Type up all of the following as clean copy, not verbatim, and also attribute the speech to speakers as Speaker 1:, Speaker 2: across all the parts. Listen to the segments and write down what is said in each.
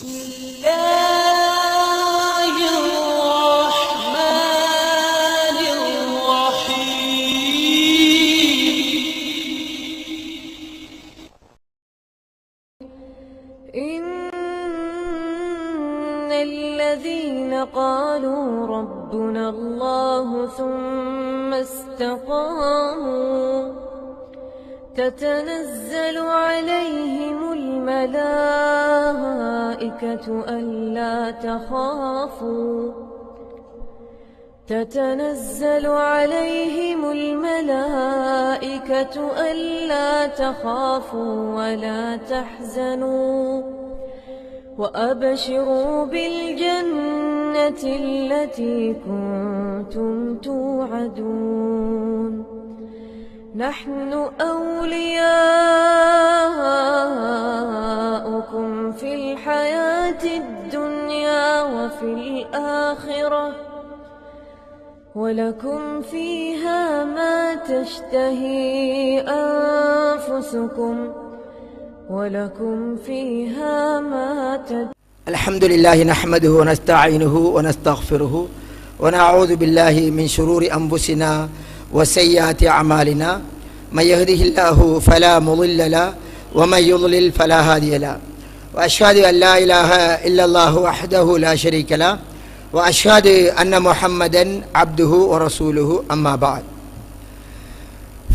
Speaker 1: بسم الله الرحمن الرحيم إن الذين قالوا ربنا الله ثم استقاموا تتنزل عليهم الملائكة ألا تخافوا ولا تحزنوا وأبشروا بالجنة التي كنتم توعدون نحن أولياؤكم في الحياة الدنيا وفي الآخرة ولكم فيها ما تشتهي أنفسكم ولكم فيها ما
Speaker 2: الحمد لله نحمده ونستعينه ونستغفره ونعوذ بالله من شرور أنفسنا وسيئات أعمالنا من يهده الله فلا مضل له ومن يضلل فلا هادي له وأشهد أن لا إله إلا الله وحده لا شريك له وأشهد أن محمدا عبده ورسوله أما بعد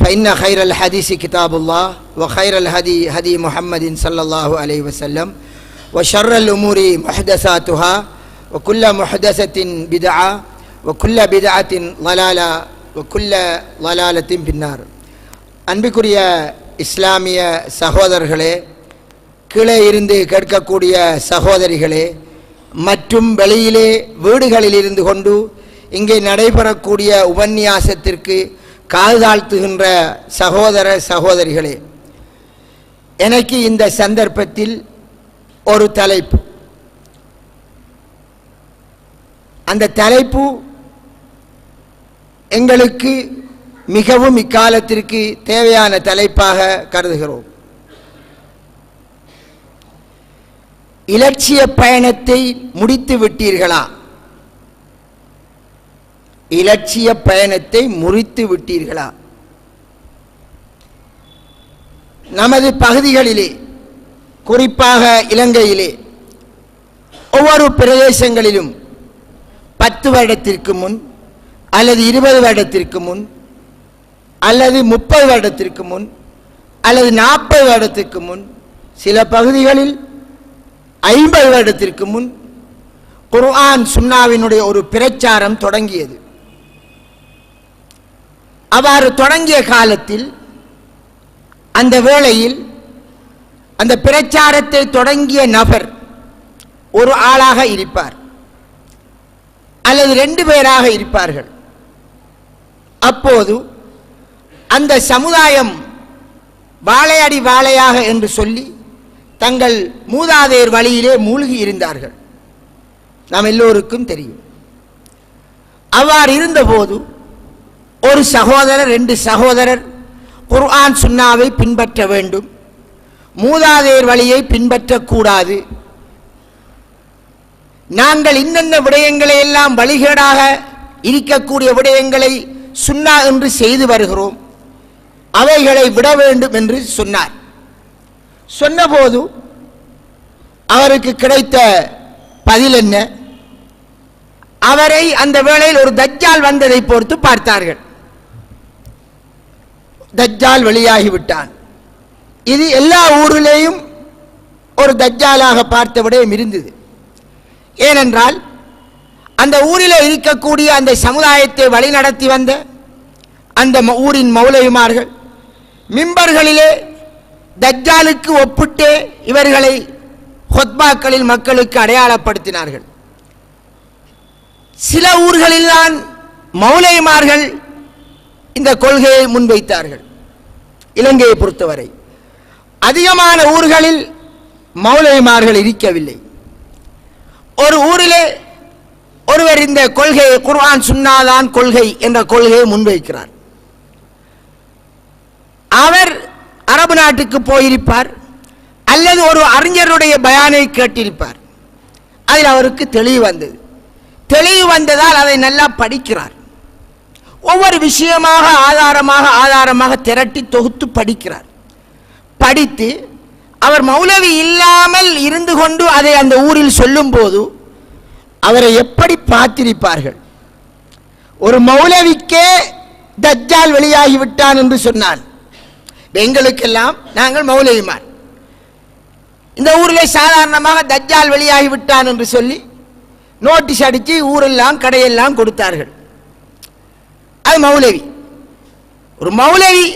Speaker 2: فإن خير الحديث كتاب الله وخير الهدي هدي محمد صلى الله عليه وسلم وشر الأمور محدثاتها وكل محدثة بدعة وكل بدعة ضلالة وكل ضلالة في النار. அன்பிற்குரிய இஸ்லாமிய சகோதரர்களே, கீழே இருந்து கேட்கக்கூடிய சகோதரிகளே மற்றும் வெளியிலே வீடுகளில் இருந்து கொண்டு இங்கே நடைபெறக்கூடிய உபன்யாசத்திற்கு காது தாழ்த்துகின்ற சகோதர சகோதரிகளே, எனக்கு இந்த சந்தர்ப்பத்தில் ஒரு தலைப்பு, அந்த தலைப்பு எங்களுக்கு மிகவும் இக்காலத்திற்கு தேவையான தலைப்பாக கருதுகிறோம். இலட்சிய பயணத்தை முடித்து விட்டீர்களா? இலட்சிய பயணத்தை முறித்து விட்டீர்களா? நமது பகுதிகளிலே, குறிப்பாக இலங்கையிலே ஒவ்வொரு பிரதேசங்களிலும் 10 வருடத்திற்கு முன் அல்லது 20 வருடத்திற்கு முன் அல்லது 30 வருடத்திற்கு முன் அல்லது 40 வருடத்திற்கு முன், சில பகுதிகளில் 50 வருடத்திற்கு முன் குர்ஆன் சுன்னாவினுடைய ஒரு பிரச்சாரம் தொடங்கியது. அவ்வாறு தொடங்கிய காலத்தில், அந்த வேளையில் அந்த பிரச்சாரத்தை தொடங்கிய நபர் ஒரு ஆளாக இருப்பார் அல்லது 2 பேராக இருப்பார்கள். அப்போது அந்த சமுதாயம் வாழையடி வாழையாக என்று சொல்லி தங்கள் மூதாதையர் வழியிலே மூழ்கி இருந்தார்கள். நாம் எல்லோருக்கும் தெரியும். அவ்வாறு இருந்தபோது ஒரு சகோதரர் 2 சகோதரர் குர்ஆன் சுன்னாவை பின்பற்ற வேண்டும், மூதாதையர் வழியை பின்பற்றக்கூடாது, நாங்கள் இன்னென்ன விடயங்களை எல்லாம் வழிகேடாக இருக்கக்கூடிய விடயங்களை சுன்னா என்று செய்து வருகிறோம், அவைகளை விட வேண்டும் என்று சொன்னார். சொன்னபோது அவருக்கு கிடைத்த பதில் என்ன? அவரை அந்த வேளையில் ஒரு தஜ்ஜால் வந்ததை பொறுத்து பார்த்தார்கள். தஜ்ஜால் வெளியாகிவிட்டான். இது எல்லா ஊரிலேயும் ஒரு தஜ்ஜாலாக பார்த்த விடயம் இருந்தது. ஏனென்றால் அந்த ஊரில் இருக்கக்கூடிய அந்த சமுதாயத்தை வழிநடத்தி வந்த அந்த ஊரின் மௌலவிமார்கள் மிம்பர்களிலே தஜ்ஜாலுக்கு ஒப்பிட்டே இவர்களை ஹுத்பாக்களில் மக்களுக்கு அடையாளப்படுத்தினார்கள். சில ஊர்களில்தான் மௌலவிமார்கள் இந்த கொள்கையை முன்வைத்தார்கள். இலங்கையை பொறுத்தவரை அதிகமான ஊர்களில் மௌலவிமார்கள் இருக்கவில்லை. ஒரு ஊரிலே ஒருவர் இந்த கொள்கையை, குர்ஆன் சுன்னாதான் கொள்கை என்ற கொள்கையை முன்வைக்கிறார். அவர் அரபு நாட்டுக்கு போயிருப்பார் அல்லது ஒரு அறிஞருடைய பயானை கேட்டிருப்பார். அதில் அவருக்கு தெளிவு வந்தது. தெளிவு வந்ததால் அதை நல்லா படிக்கிறார். ஒவ்வொரு விஷயமாக ஆதாரமாக திரட்டி தொகுத்து படிக்கிறார். படித்து அவர் மௌலவி இல்லாமல் இருந்து கொண்டு அதை அந்த ஊரில் சொல்லும் போது அவரை எப்படி பார்த்திருப்பார்கள்? ஒரு மௌலவிக்கே தஜ்ஜால் வெளியாகிவிட்டான் என்று சொன்னான். எங்களுக்கெல்லாம் நாங்கள் மௌலவிமார், இந்த ஊரில் சாதாரணமாக தஜ்ஜால் வெளியாகிவிட்டான் என்று சொல்லி நோட்டீஸ் அடித்து ஊரெல்லாம் கடையெல்லாம் கொடுத்தார்கள். அது மௌலவி. ஒரு மௌலவி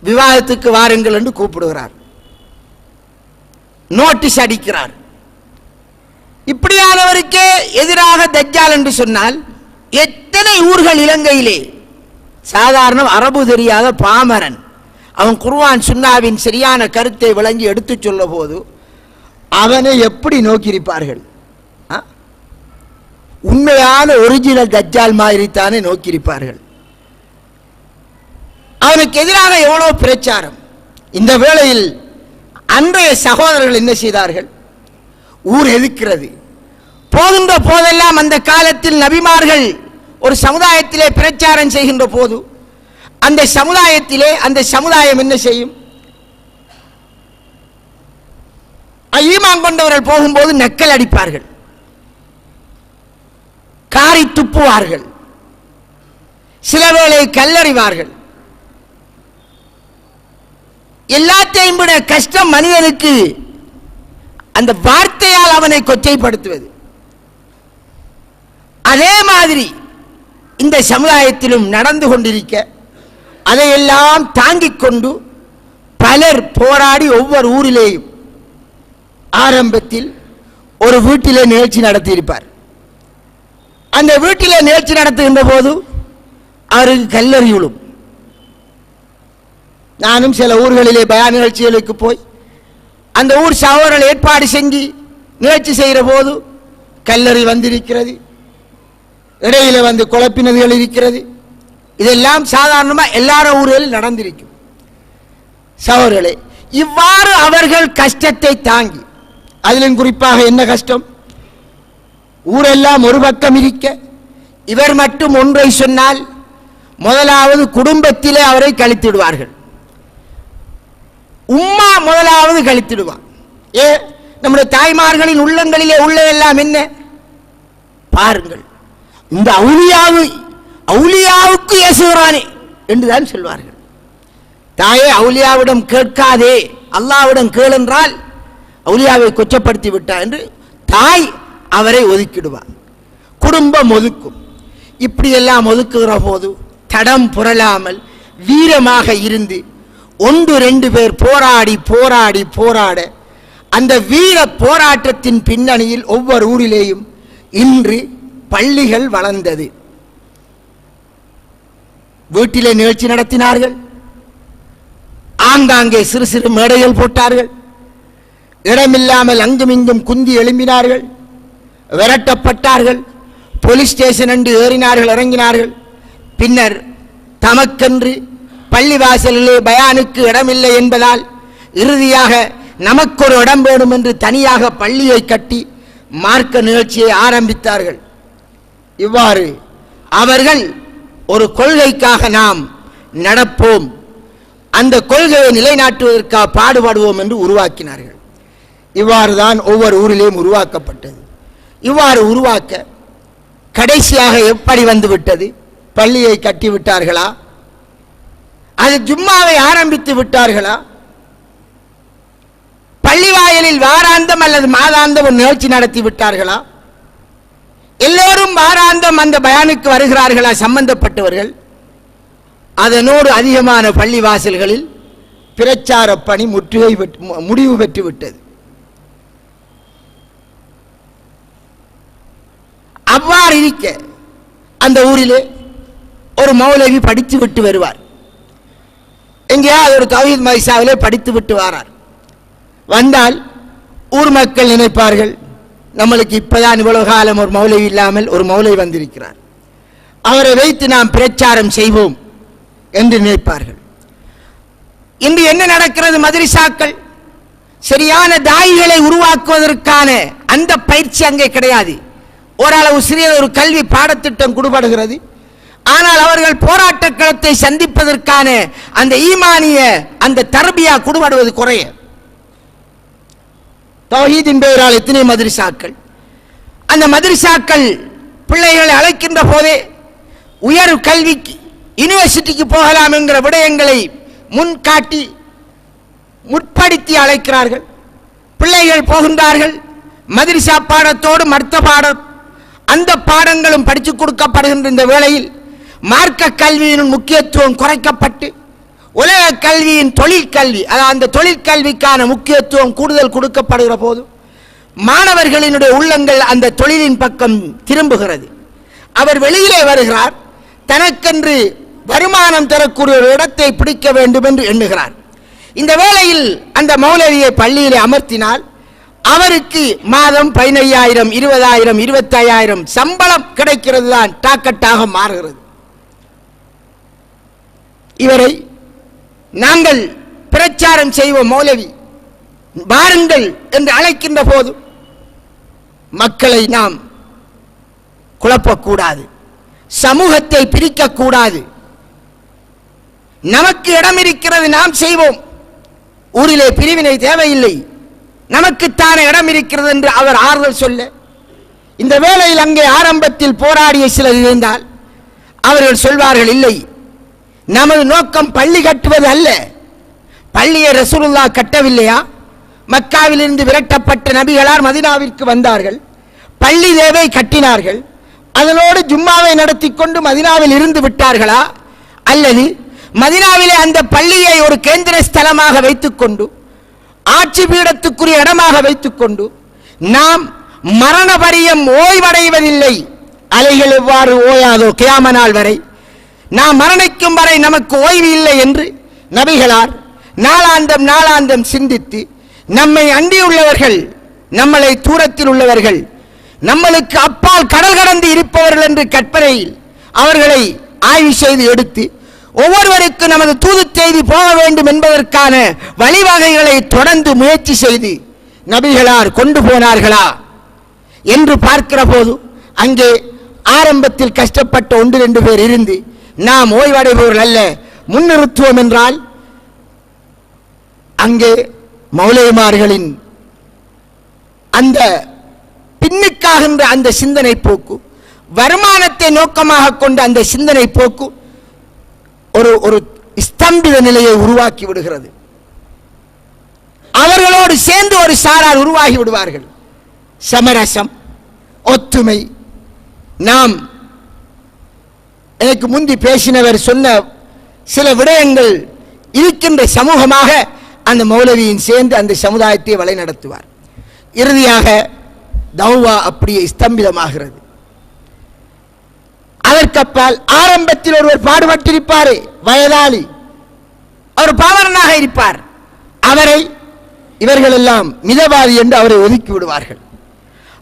Speaker 2: விவாதத்துக்கு வாருங்கள் என்று கூப்பிடுகிறார், நோட்டீஸ் அடிக்கிறார். இப்படியானவருக்கே எதிராக தஜ்ஜால் என்று சொன்னால் எத்தனை ஊர்கள் இலங்கையிலே சாதாரண அரபு தெரியாத பாமரன் அவன் குர்ஆன் சுன்னாவின் சரியான கருத்தை விளங்கி எடுத்து சொல்ல போது அவனை எப்படி நோக்கியிருப்பார்கள்? உண்மையான ஒரிஜினல் தஜ்ஜால் மாதிரித்தானே நோக்கியிருப்பார்கள். அவனுக்கு எதிராக எவ்வளவு பிரச்சாரம். இந்த வேளையில் அன்றைய சகோதரர்கள் என்ன செய்தார்கள்? ஊர் எதிர்க்கிறது. போகின்ற போதெல்லாம் அந்த காலத்தில் நபிமார்கள் ஒரு சமுதாயத்திலே பிரச்சாரம் செய்கின்ற போது அந்த சமுதாயம் என்ன செய்யும்? ஈமான் கொண்டவர்கள் போகும்போது நக்கல் அடிப்பார்கள், காரி துப்புவார்கள், சில வேளை கல்லறிவார்கள். எல்லாத்தையும் விட கஷ்டம் மனிதனுக்கு அந்த வார்த்தையால் அவனை கொச்சைப்படுத்துவது. அதே மாதிரி இந்த சமுதாயத்திலும் நடந்து கொண்டிருக்க அதையெல்லாம் தாங்கிக் கொண்டு பலர் போராடி ஒவ்வொரு ஊரிலேயும் ஆரம்பத்தில் ஒரு வீட்டிலே நிகழ்ச்சி நடத்தியிருப்பார். அந்த வீட்டிலே நிகழ்ச்சி நடத்துகின்ற போது அவருக்கு கல்லறி விழும். நானும் சில ஊர்களிலே பயான் நிகழ்ச்சிகளுக்கு போய் அந்த ஊர் சகோதரர்கள் ஏற்பாடு செஞ்சு நிகழ்ச்சி செய்கிற போது கல்லறி வந்திருக்கிறது, இடையில வந்து குழப்பினதுகள் இருக்கிறது. இதெல்லாம் சாதாரணமாக எல்லாரும் ஊர்களில் நடந்திருக்கும். சகோதரர்களே, இவ்வாறு அவர்கள் கஷ்டத்தை தாங்கி, அதிலும் குறிப்பாக என்ன கஷ்டம்? ஊரெல்லாம் ஒரு பக்கம் இருக்க இவர் மட்டும் ஒன்றை சொன்னால் முதலாவது குடும்பத்திலே அவரை கழித்திடுவார்கள். உம்மா முதலாவது கழித்திடுவான். நம்முடைய தாய்மார்களின் உள்ளங்களிலே உள்ள எல்லாம் என்ன பாருங்கள், இந்த அவுலியாவுக்கு ஏசுகிறானே என்றுதான் சொல்வார்கள். தாயே அவுலியாவிடம் கேட்காதே, அல்லாவிடம் கேள் என்றால் அவுலியாவை கொச்சப்படுத்தி விட்டார் என்று தாய் அவரை ஒதுக்கிடுவார். குடும்பம் ஒதுக்கும். இப்படியெல்லாம் ஒதுக்குகிற போது தடம் புரளாமல் வீரமாக இருந்து ஒன்று ரெண்டு பேர் போராட அந்த வீர போராட்டத்தின் பின்னணியில் ஒவ்வொரு ஊரிலேயும் இன்று பள்ளிகள் வளர்ந்தது. வீட்டிலே நிகழ்ச்சி நடத்தினார்கள், ஆங்காங்கே சிறு சிறு மேடைகள் போட்டார்கள், இடமில்லாமல் அங்கும் இங்கும் குந்தி எழும்பினார்கள், விரட்டப்பட்டார்கள், போலீஸ் ஸ்டேஷன் என்று ஏறினார்கள், இறங்கினார்கள். பின்னர் தமக்கென்று பள்ளிவாசலிலே பயானுக்கு இடமில்லை என்பதால் இறுதியாக நமக்கு ஒரு இடம் வேணும் என்று தனியாக பள்ளியை கட்டி மார்க்க நிகழ்ச்சியை ஆரம்பித்தார்கள். இவ்வாறு அவர்கள் ஒரு கொள்கைக்காக நாம் நடப்போம், அந்த கொள்கையை நிலைநாட்டுவதற்காக பாடுபடுவோம் என்று உருவாக்கினார்கள். இவ்வாறு தான் ஒவ்வொரு ஊரிலேயும் உருவாக்கப்பட்டது. இவ்வாறு உருவாக்க கடைசியாக எப்படி வந்துவிட்டது? பள்ளியை கட்டிவிட்டார்களா? அது ஜும்மாவை ஆரம்பித்து விட்டார்களா? பள்ளி வாயிலில் வாராந்தம் அல்லது மாதாந்தம் ஒரு நிகழ்ச்சி நடத்தி விட்டார்களா? எல்லோரும் வாராந்தம் அந்த பயானுக்கு வருகிறார்களா சம்பந்தப்பட்டவர்கள்? அதனோடு அதிகமான பள்ளி வாசல்களில் பிரச்சார பணி முடிவு பெற்று விட்டது. அவ்வாறு இருக்க அந்த ஊரிலே ஒரு மௌலவி படித்து விட்டு வருவார். எங்கேயாவது ஒரு தௌஹீத் மதரசாவிலே படித்து விட்டு வாரார். வந்தால் ஊர் மக்கள் நினைப்பார்கள், நம்மளுக்கு இப்பதான் இவ்வளவு காலம் ஒரு மௌலவி இல்லாமல் ஒரு மௌலவி வந்திருக்கிறார், அவரை வைத்து நாம் பிரச்சாரம் செய்வோம் என்று நினைப்பார்கள். இன்று என்ன நடக்கிறது? மதரசாக்கள் சரியான தாயிகளை உருவாக்குவதற்கான அந்த பயிற்சி அங்கே கிடையாது. ஓரளவு சிறிய ஒரு கல்வி பாடத்திட்டம் கொடுபடுகிறது. ஆனால் அவர்கள் போராட்ட களத்தை சந்திப்பதற்கான அந்த ஈமானிய அந்த தர்பியா கொடுபடுவது குறைய. தௌஹீதின் பெயரால் எத்தனை மதரசாக்கள், அந்த மதரசாக்கள் பிள்ளைகளை அழைக்கின்ற போதே உயர் கல்விக்கு யூனிவர்சிட்டிக்கு போகலாம் என்கிற விடயங்களை முன்காட்டி முற்படுத்தி அழைக்கிறார்கள். பிள்ளைகள் போகின்றார்கள். மதரசா பாடத்தோடு மற்ற பாடம் அந்த பாடங்களும் படித்துக் கொடுக்கப்படுகின்ற இந்த வேளையில் மார்க்க கல்வியின் முக்கியத்துவம் குறைக்கப்பட்டு உலக கல்வியின் தொழிற்கல்வி, அந்த தொழிற்கல்விக்கான முக்கியத்துவம் கூடுதல் கொடுக்கப்படுகிற போது மாணவர்களினுடைய உள்ளங்கள் அந்த தொழிலின் பக்கம் திரும்புகிறது. அவர் வெளியிலே வருகிறார், தனக்கென்று வருமானம் தரக்கூடிய ஒரு இடத்தை பிடிக்க வேண்டும் என்று எண்ணுகிறார். இந்த வேளையில் அந்த மௌலவியை பள்ளியிலே அமர்த்தினால் அவருக்கு மாதம் 15,000, 20,000, 25,000 சம்பளம் கிடைக்கிறது தான் டாக்கட்டாக மாறுகிறது. இவரை நாங்கள் பிரச்சாரம் செய்வோம், மௌலவி வாருங்கள் என்று அழைக்கின்ற போது மக்களை நாம் குழப்பக்கூடாது, சமூகத்தை பிரிக்கக்கூடாது. நமக்கு இடம் இருக்கிறது, நாம் செய்வோம். ஊரிலே பிரிவினை தேவையில்லை, நமக்குத்தான இடம் இருக்கிறது என்று அவர் ஆறுதல் சொல்ல, இந்த வேளையில் அங்கே ஆரம்பத்தில் போராடிய சிலர் இருந்தால் அவர்கள் சொல்வார்கள், இல்லை, நமது நோக்கம் பள்ளி கட்டுவது அல்ல. பள்ளியை ரசூலுல்லாஹ் கட்டவில்லையா? மக்காவிலிருந்து விரட்டப்பட்ட நபிகளார் மதீனாவிற்கு வந்தார்கள், பள்ளி தேவை கட்டினார்கள், அதனோடு ஜும்மாவை நடத்தி கொண்டு மதீனாவில் இருந்து விட்டார்களா? அல்லது மதீனாவிலே அந்த பள்ளியை ஒரு கேந்திர ஸ்தலமாக வைத்துக்கொண்டு ஆட்சி பீடத்துக்குரிய இடமாக வைத்துக்கொண்டு நாம் மரண பரியம் ஓய்வடைவதில்லை. அலைகள் எவ்வாறு ஓயாதோ கியாம நாள் வரை, நாம் மரணிக்கும் வரை நமக்கு ஓய்வு இல்லை என்று நபிகளார் நாளாந்தம் நாளாந்தம் சிந்தித்து நம்மை அண்டியுள்ளவர்கள், நம்மளை தூரத்தில் உள்ளவர்கள், நம்மளுக்கு அப்பால் கடல் கடந்து இருப்பவர்கள் என்று கற்பனையில் அவர்களை ஆய்வு செய்து எடுத்து ஒவ்வொருவருக்கு நமது தூது செய்தி போக வேண்டும் என்பதற்கான வழிவகைகளை தொடர்ந்து முயற்சி செய்து நபிகளார் கொண்டு போனார்களா என்று பார்க்கிற போது அங்கே ஆரம்பத்தில் கஷ்டப்பட்ட 1-2 பேர் இருந்து நாம் ஓய்வடைபவர்கள் அல்ல, முன்னிறுத்துவோம் என்றால் அங்கே மௌலவிமார்களின் அந்த பின்னுக்காகின்ற அந்த சிந்தனை போக்கு, வருமானத்தை நோக்கமாக கொண்ட அந்த சிந்தனை போக்கு ஒரு ஸ்தம்பித நிலையை உருவாக்கி விடுகிறது. அவர்களோடு சேர்ந்து ஒரு சாரார் உருவாகி விடுவார்கள். சமரசம், ஒத்துமை. நாம் எனக்கு முந்தி பேசினவர் சொன்ன சில விடயங்கள் இருக்கின்ற சமூகமாக அந்த மௌலவியின் சேர்ந்து அந்த சமுதாயத்தை வழி நடத்துவார். இறுதியாக தௌவா அப்படியே ஸ்தம்பிதமாகிறது. அதற்கப்பால் ஆரம்பத்தில் ஒருவர் பாடுபட்டிருப்பாரே, வயதாளி, அவர் பாவரனாக இருப்பார். அவரை இவர்கள் எல்லாம் மிதவாதி என்று அவரை ஒதுக்கி விடுவார்கள்.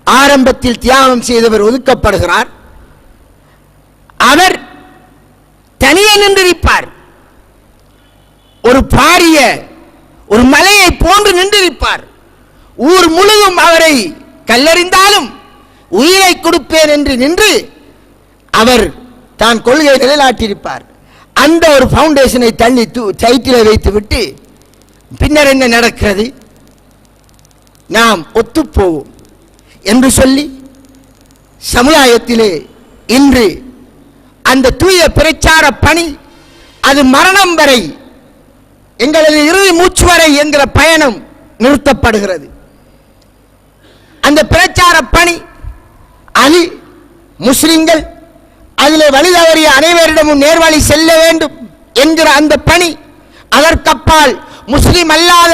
Speaker 2: ஆரம்பத்தில் தியாகம் செய்தவர் ஒதுக்கப்படுகிறார். அவர் தனியே நின்றிருப்பார். ஒரு பாரிய ஒரு மலையை போன்று நின்றிருப்பார். ஊர் முழுதும் அவரை கல்லறிந்தாலும் உயிரை கொடுப்பேன் என்று நின்று அவர் தான் கொள்கையை நிலைநாட்டியிருப்பார். அந்த ஒரு பவுண்டேஷனை தள்ளி சைட்டில் வைத்து விட்டு பின்னர் என்ன நடக்கிறது, நாம் ஒத்துப்போவோம் என்று சொல்லி சமுதாயத்திலே இன்று அந்த தூய பிரச்சார பணி அது மரணம் வரை, எங்களது இறுதி மூச்சு வரை என்கிற பயணம் நிறுத்தப்படுகிறது. அந்த பிரச்சார பணி அது முஸ்லிம்கள் அதிலே வழி தவறிய அனைவரிடமும் நேர்வழி செல்ல வேண்டும் என்கிற அந்த பணி, அதற்கப்பால் முஸ்லிம் அல்லாத,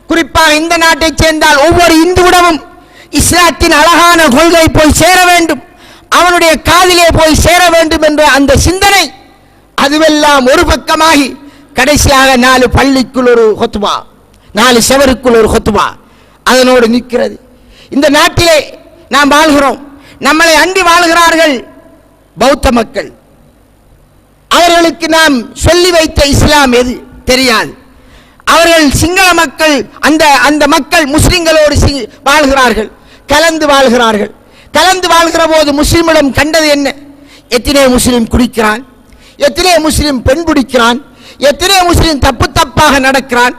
Speaker 2: குறிப்பாக இந்த நாட்டைச் சேர்ந்தால் ஒவ்வொரு இந்துவிடமும் இஸ்லாத்தின் அழகான கொள்கை போய் சேர வேண்டும், அவனுடைய காதிலே போய் சேர வேண்டும் என்ற அந்த சிந்தனை, அதுவெல்லாம் ஒரு பக்கமாகி கடைசியாக 4 பள்ளிக்குள் ஒரு ஹுத்பா, 4 செவருக்குள் ஒரு ஹுத்பா அதனோடு நிற்கிறது. இந்த நாட்டிலே நாம் வாழ்கிறோம். நம்மளை அண்டி வாழ்கிறார்கள் பௌத்த மக்கள். அவர்களுக்கு நாம் சொல்லி வைத்த இஸ்லாம் எது தெரியாது. அவர்கள் சிங்கள மக்கள் அந்த மக்கள் முஸ்லிம்களோடு வாழ்கிறார்கள், கலந்து வாழ்கிறார்கள். கலந்து வாழ்கிற போது முஸ்லிமிடம் கண்டது என்ன? எத்தனை முஸ்லிம் குடிக்கிறான், எத்தனை முஸ்லிம் பெண் பிடிக்கிறான், எத்தனை முஸ்லிம் தப்பாக நடக்கிறான்,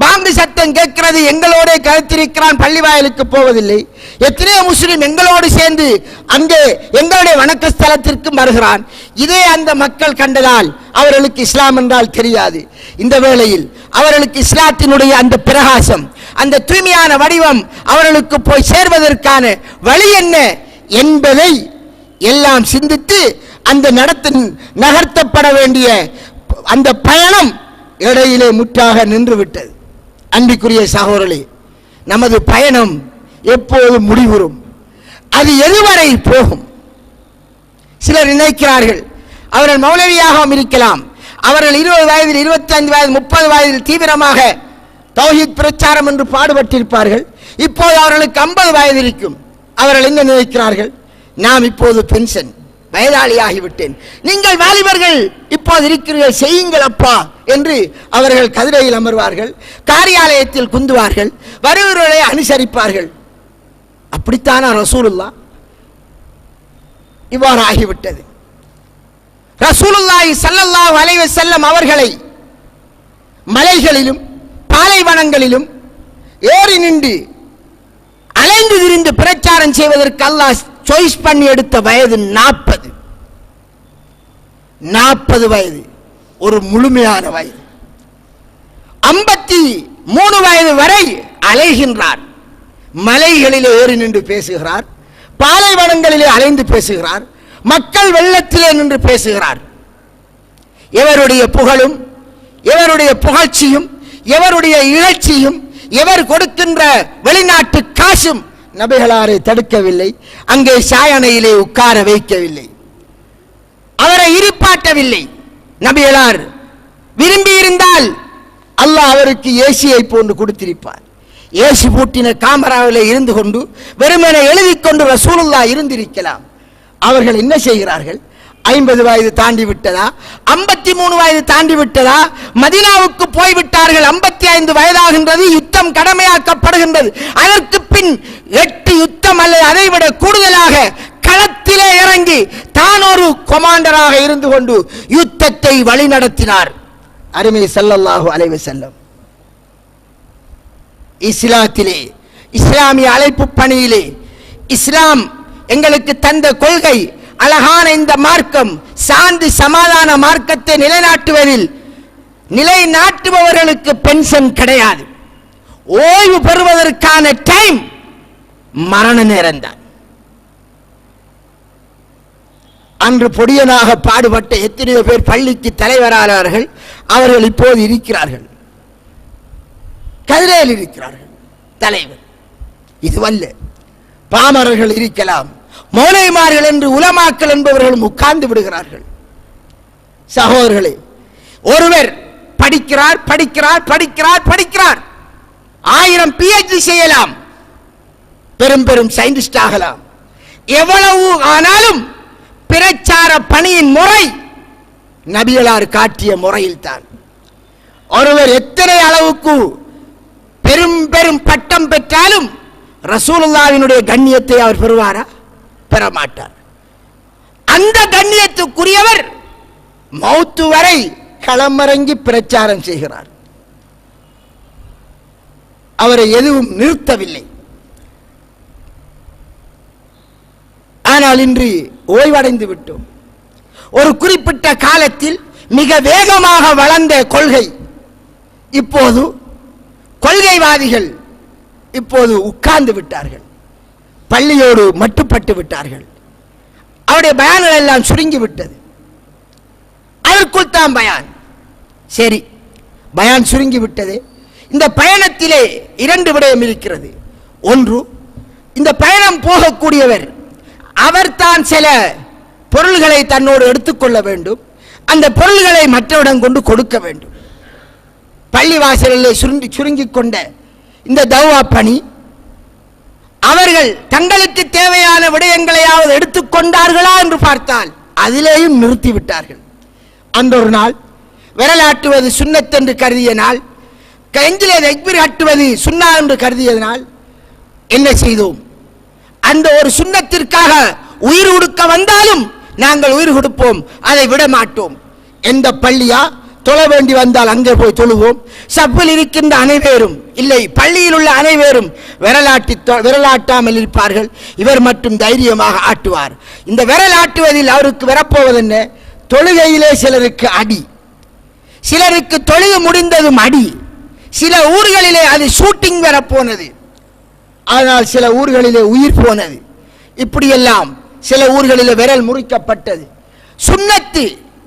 Speaker 2: பாங்கு சத்தம் கேட்கிறது, எங்களோட கருத்திருக்கிறான், பள்ளி வாயிலுக்கு போவதில்லை. எத்தனை முஸ்லிம் எங்களோடு சேர்ந்து அங்கே எங்களுடைய வணக்க ஸ்தலத்திற்கும் வருகிறான். இதே அந்த மக்கள் கண்டதால் அவர்களுக்கு இஸ்லாம் என்றால் தெரியாது. இந்த வேளையில் அவர்களுக்கு இஸ்லாத்தினுடைய அந்த பிரகாசம், அந்த தூய்மையான வடிவம் அவர்களுக்கு போய் சேர்வதற்கான வழி என்ன என்பதை எல்லாம் சிந்தித்து அந்த நகர்த்தப்பட வேண்டிய அந்த பயணம் இடையிலே முற்றாக நின்றுவிட்டது. அன்பிற்குரிய சகோதரர்களே, நமது பயணம் எப்போது முடிவுறும்? அது எதுவரை போகும்? சிலர் நினைக்கிறார்கள் அவர்கள் மௌலவியாகவும் இருக்கலாம், அவர்கள் 20 வயதில் 25 வயது 30 வயதில் தீவிரமாக தௌஹீத் பிரச்சாரம் என்று பாடுபட்டிருப்பார்கள். இப்போது அவர்களுக்கு 50 வயது இருக்கும். அவர்கள் என்ன நினைக்கிறார்கள்? நாம் இப்போது பென்ஷன் வயதாளியாகிவிட்டேன், நீங்கள் வாலிபர்கள் இப்போது இருக்கிறீர்கள், செய்யுங்கள் அப்பா என்று அவர்கள் கதிரையில் அமர்வார்கள், காரியாலயத்தில் குந்துவார்கள், வருவர்களை அனுசரிப்பார்கள். அப்படித்தானா ரசூலுல்லாஹ்? இவ்வாறு ஆகிவிட்டது. ரசூலுல்லாஹி ஸல்லல்லாஹு அலைஹி வஸல்லம் அவர்களை மலைகளிலும் பாலைவனங்களிலும் ஏறி நின்று அலைந்து திரிந்து பிரச்சாரம் செய்வதற்கு அல்லாஹ் சாய்ஸ் பண்ணி எடுத்த வயது 40 வயது, ஒரு முழுமையான வயது. 53 வயது வரை அலைகின்றார். மலைகளிலே ஏறி நின்று பேசுகிறார், பாலைவனங்களிலே அலைந்து பேசுகிறார், மக்கள் வெள்ளத்திலே நின்று பேசுகிறார். எவருடைய புகழும், எவருடைய புகழ்ச்சியும், எவருடைய இழச்சியும், எவர் கொடுக்கின்ற வெளிநாட்டு காசும் நபிகளாரை தடுக்கவில்லை. அங்கே சாயணையிலே உட்கார வைக்கவில்லை, அவரை இருப்பாட்டவில்லை. நபிகளார் விரும்பி இருந்தால் அல்லாஹ் அவருக்கு ஏசியை போன்று கொடுத்திருப்பார். ஏசி பூட்டின காமராவிலே இருந்து கொண்டு வெறுமனை எழுதி கொண்டு ரசூலுல்லாஹ் இருந்திருக்கலாம். அவர்கள் என்ன செய்கிறார்கள்? 50 வயது தாண்டி விட்டதா, 53 வயது தாண்டி விட்டதா, மதீனாவுக்கு போய்விட்டார்கள். 55 வயதாகின்றது, யுத்தம் கடமையாக்கப்படுகின்றது. அதற்கு பின் 8 யுத்தம் அல்லது அதைவிட கூடுதலாக களத்திலே இறங்கி தான் ஒரு கொமாண்டராக இருந்து கொண்டு யுத்தத்தை வழிநடத்தினார் அருமை ஸல்லல்லாஹு அலைஹி வஸல்லம். இஸ்லாத்திலே, இஸ்லாமிய அழைப்பு பணியிலே, இஸ்லாம் எங்களுக்கு தந்த கொள்கை அழகான இந்த மார்க்கம், சாந்தி சமாதான மார்க்கத்தை நிலைநாட்டுவதில் நிலைநாட்டுபவர்களுக்கு பென்ஷன் கிடையாது. ஓய்வு பெறுவதற்கான டைம் மரண நேரம்தான். அன்று பொடியனாக பாடுபட்ட எத்தனையோ பேர் பள்ளிக்கு தலைவரானார்கள். அவர்கள் இப்போது இருக்கிறார்கள், கதிரையில் இருக்கிறார்கள் தலைவர். இதுவல்ல, பாமரர்கள் இருக்கலாம், மௌலைமார்கள் என்று உலமாக்கள் என்பவர்களும் உட்கார்ந்து விடுகிறார்கள். சகோதரர்களே, ஒருவர் படிக்கிறார் படிக்கிறார் படிக்கிறார் படிக்கிறார், 1000 PhD செய்யலாம், பெரும் பெரும் சயின்டிஸ்ட் ஆகலாம். எவ்வளவு ஆனாலும் பிரச்சார பணியின் முறை நபிகளார் காட்டிய முறையில் தான். ஒருவர் எத்தனை அளவுக்கு பெரும் பெரும் பட்டம் பெற்றாலும் ரசூலுல்லாஹ்வினுடைய கண்ணியத்தை அவர் பெறுவாரா? பெறமாட்டார். அந்த கண்ணியத்துக்குரியவர் மௌத்து வரை களமிறங்கி பிரச்சாரம் செய்கிறார். அவரை எதுவும் நிறுத்தவில்லை. ஆனால் இன்று ஓய்வடைந்து விட்டோம். ஒரு குறிப்பிட்ட காலத்தில் மிக வேகமாக வளர்ந்த கொள்கை இப்போது கொள்கைவாதிகள் இப்போது உட்கார்ந்து விட்டார்கள், பள்ளியோடு மட்டுப்பட்டு விட்டார்கள். அவருடைய பயான்கள் எல்லாம் சுருங்கி விட்டது. அதற்குள் தான் பயான். சரி, பயான் சுருங்கி விட்டது. இந்த பயணத்திலே 2 விடயம் இருக்கிறது. ஒன்று, இந்த பயணம் போகக்கூடியவர் அவர் தான் சில பொருள்களை தன்னோடு எடுத்துக்கொள்ள வேண்டும். அந்த பொருள்களை மற்றவரிடம் கொண்டு கொடுக்க வேண்டும். பள்ளிவாசலில் சுருங்கிக் கொண்ட இந்த தௌவா பணி, அவர்கள் தங்களுக்கு தேவையான விடயங்களையாவது எடுத்துக்கொண்டார்களா என்று பார்த்தால் அதிலேயும் நிறுத்திவிட்டார்கள். அந்த ஒரு நாள் விரலாட்டுவது சுன்னத் என்று கருதிய நாள், நெஞ்சிலே தக்பீர் கட்டுவது சுன்னா என்று கருதியதனால் என்ன செய்தோம்? அந்த ஒரு சுன்னத்திற்காக உயிர் கொடுக்க வந்தாலும் நாங்கள் உயிர் கொடுப்போம், அதை விட மாட்டோம். எந்த பள்ளியா தொழ வேண்டி வந்தால் அங்கே போய் தொழுவோம். சப்பில் இருக்கின்ற அனைவரும் இல்லை, பள்ளியில் உள்ள அனைவரும் விரலாட்டாமல் இருப்பார்கள். இவர் மட்டும் தைரியமாக ஆட்டுவார். இந்த விரலாட்டுவதில் அவருக்கு வரப்போவது என்ன? தொழுகையிலே சிலருக்கு அடி, சிலருக்கு தொழுகை முடிந்ததும் அடி, சில ஊர்களிலே அது ஷூட்டிங் வரப்போனது, ஆனால் சில ஊர்களிலே உயிர் போனது. இப்படியெல்லாம் சில ஊர்களிலே விரல் முறிக்கப்பட்டது. சுன்னத்து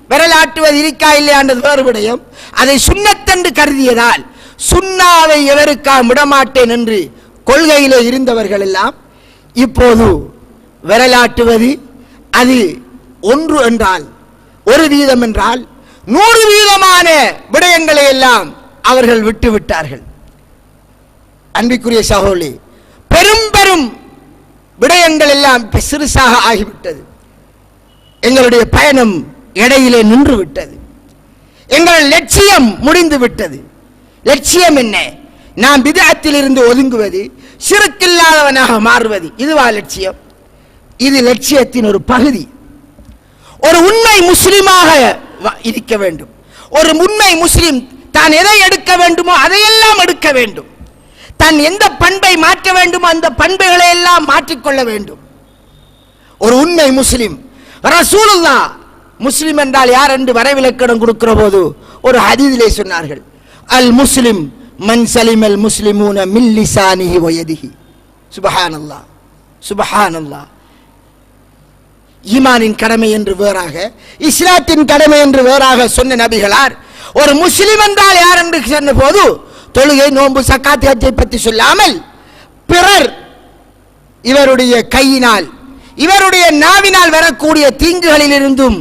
Speaker 2: விரலாட்டுவது இருக்கா இல்லையான்றது வேறு விடயம். அதை சுன்னத்தென்று கருதியதால் சுன்னாவை எவருக்கா விடமாட்டேன் என்று கொள்கையிலே இருந்தவர்கள் எல்லாம் இப்போது விரலாட்டுவது அது 1 என்றால் 1 வீதம் என்றால் 100 வீதமான விடயங்களை எல்லாம் அவர்கள் விட்டு விட்டார்கள். அன்பிற்குரிய சகோதரி, பெரும் பெரும் விடயங்கள் எல்லாம் சிறுசாக ஆகிவிட்டது. எங்களுடைய பயணம் இடையிலே நின்று விட்டது. எங்கள் லட்சியம் முடிந்து விட்டது. லட்சியம் என்ன? நாம் பிதஅத்தில் இருந்து ஒதுங்குவது, ஷிர்க்கில்லாதவனாக மாறுவது, இதுவா லட்சியம்? இது லட்சியத்தின் ஒரு பகுதி. ஒரு உண்மை முஸ்லிமாக இருக்க வேண்டும். ஒரு உண்மை முஸ்லிம் தான் எதை எடுக்க வேண்டுமோ அதையெல்லாம் எடுக்க வேண்டும். தான் எந்த பண்பை மாற்ற வேண்டுமோ அந்த பண்புகளை எல்லாம் மாற்றிக்கொள்ள வேண்டும். ஒரு உண்மை முஸ்லிம். ரசூலுல்லாஹ் முஸ்லிம் என்றால் யார் என்று வரைவிலக்கணம் கொடுக்கிற போது ஒரு ஹதீஸிலே சொன்னார்கள், அல் முஸ்லிம் மன் சலிமல் முஸ்லிமூன மின் லிசானிஹி வ யதிஹி. சுப்ஹானல்லாஹ், சுப்ஹானல்லாஹ். ஈமானின் கடமை என்று வேறாக, இஸ்லாத்தின் கடமை என்று வேறாக சொன்ன நபிகளார் ஒரு முஸ்லிம் என்றால் யார் என்று சொன்ன போது தொழுகை, நோன்பு, சக்காத், ஹஜ்ஜை பற்றி சொல்லாமல் பிறர் இவருடைய கையினால் இவருடைய நாவினால் வரக்கூடிய தீங்குகளில் இருந்தும்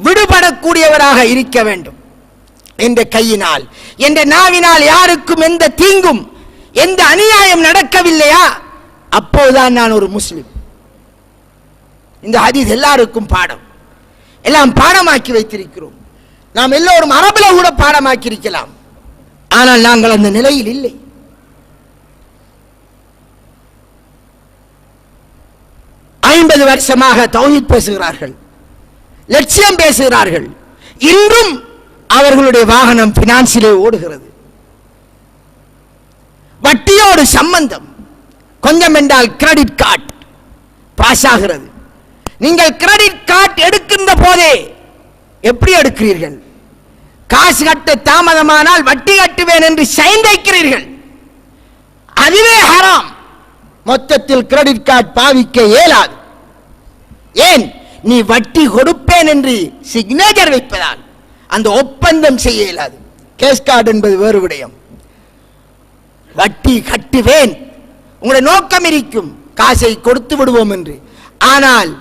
Speaker 2: விடுபடக்கூடியவராக இருக்க வேண்டும். என்ற கையினால் என்ற நாவினால் யாருக்கும் எந்த தீங்கும் எந்த அநியாயம் நடக்கவில்லையா, அப்போதுதான் நான் ஒரு முஸ்லிம். இந்த ஹதீஸ் எல்லாருக்கும் பாடம், எல்லாம் பாடமாக்கி வைத்திருக்கிறோம். நாம் எல்லோரும் அரபுல கூட பாடமாக்கி இருக்கலாம், ஆனால் நாங்கள் அந்த நிலையில் இல்லை. ஐம்பது வருஷமாக தௌஹீத் பேசுகிறார்கள், லட்சியம் பேசுகிறார்கள். இன்றும் அவர்களுடைய வாகனம் பினான்சிலே ஓடுகிறது. வட்டியோடு சம்பந்தம், கொஞ்சம் என்றால் கிரெடிட் கார்டு பாஸ் ஆகிறது. நீங்கள் கிரெடிட் கார்டு எடுக்கின்ற போதே எப்படி எடுக்கிறீர்கள்? காசு கட்ட தாமதமானால் வட்டி கட்டுவேன் என்று சைன் வைக்கிறீர்கள். அதுவே ஹராம். மொத்தத்தில் கிரெடிட் கார்டு பாவிக்க இயலாது. ஏன்? நீ வட்டி கொடுப்பேன் என்று சிக்னேச்சர் வைப்பதால் அந்த ஒப்பந்தம் செய்ய இயலாது. கேஷ் கார்டு என்பது வேறு விடயம். வட்டி கட்டுவேன், உங்களுடைய நோக்கம் இருக்கும் காசை கொடுத்து விடுவோம் என்று. ஆனால்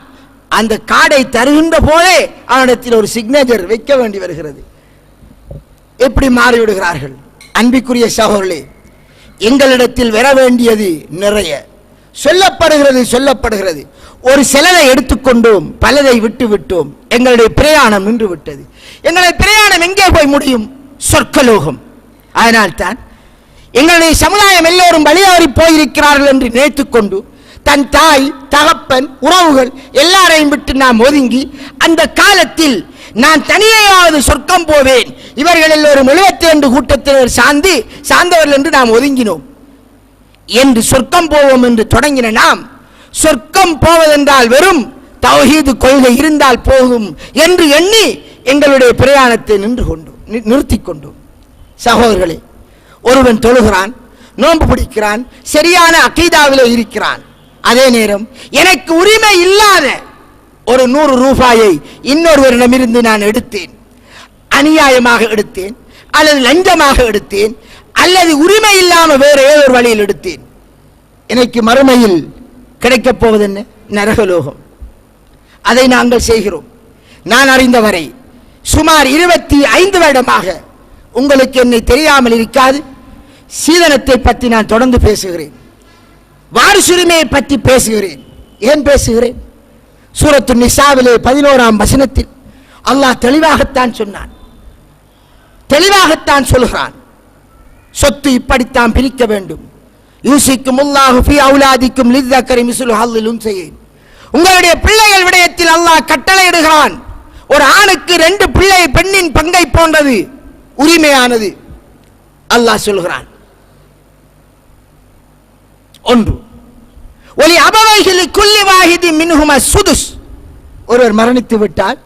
Speaker 2: அந்த கார்டை தருகின்ற போதே அவனிடத்தில் ஒரு சிக்னேச்சர் வைக்க வேண்டி வருகிறது. எப்படி மாறிவிடுகிறார்கள்? அன்பிற்குரிய சகோதரர்களே, எங்களிடத்தில் வர வேண்டியது நிறைய சொல்லப்படுகிறது. ஒரு சிலரை எடுத்துக்கொண்டோம், பலரை விட்டு விட்டோம். எங்களுடைய பிரயாணம் நின்று விட்டது. எங்களுடைய பிரயாணம் எங்கே போய் முடியும்? சொர்க்கலோகம். அதனால்தான் எங்களுடைய சமுதாயம் எல்லோரும் வழியாறி போயிருக்கிறார்கள் என்று நினைத்துக்கொண்டு தன் தாய், தகப்பன், உறவுகள் எல்லாரையும் விட்டு நாம் ஒதுங்கி அந்த காலத்தில் நான் தனியாவது சொர்க்கம் போவேன், இவர்கள் எல்லோரும் 72 கூட்டத்தினர் சார்ந்தவர்கள் என்று நாம் ஒதுங்கினோம். என்று சொர்க்கம் போவோம் என்று தொடங்கின நாம், சொர்க்கம் போவதென்றால் வெறும் தௌஹீது கொள்கை இருந்தால் போகும் என்று எண்ணி எங்களுடைய பிரயாணத்தை நிறுத்தி கொண்டோம். சகோதரர்களே, ஒருவன் தொழுகிறான், நோன்பு பிடிக்கிறான், சரியான அகீதாவிலே இருக்கிறான். அதே நேரம் எனக்கு உரிமை இல்லாத ஒரு 100 ரூபாயை இன்னொருவரிடமிருந்து நான் எடுத்தேன், அநியாயமாக எடுத்தேன், அல்லது லஞ்சமாக எடுத்தேன், அல்லது உரிமை இல்லாமல் வேறு ஏதோ ஒரு வழியில் எடுத்தேன். எனக்கு மறுமையில் கிடைக்கப் போவது என்ன? நரகலோகம். அதை நாங்கள் செய்கிறோம். நான் அறிந்தவரை சுமார் 25 வருடமாக, உங்களுக்கு என்னை தெரியாமல் இருக்காது, சீதனத்தை பற்றி நான் தொடர்ந்து பேசுகிறேன், வாரிசுரிமையை பற்றி பேசுகிறேன். ஏன் பேசுகிறேன்? சூரத்து நிசாவிலே 11ஆம் வசனத்தில் அல்லாஹ் தெளிவாகத்தான் சொன்னான், தெளிவாகத்தான் சொல்கிறான். சொத்து இப்படித்தான் பிரிக்க வேண்டும். யூசிக்குமுல்லாஹு ஃபீ அவுலாதிக்கும் லிஸ்ஸக்கரி மிஸ்லு ஹல்லில் உன்சையைன். உங்களுடைய பிள்ளைகள் விடயத்தில் அல்லாஹ் கட்டளையிடுகிறான், ஒரு ஆணுக்கு 2 பிள்ளை பெண்ணின் பங்கை போன்றது உரிமையானது. அல்லாஹ் சொல்கிறான். 1 ஒலி அபவைஹி குல்லி வாஹிதி மின்ஹுமா சுதுஸ். ஒருவர் மரணித்து விட்டால்,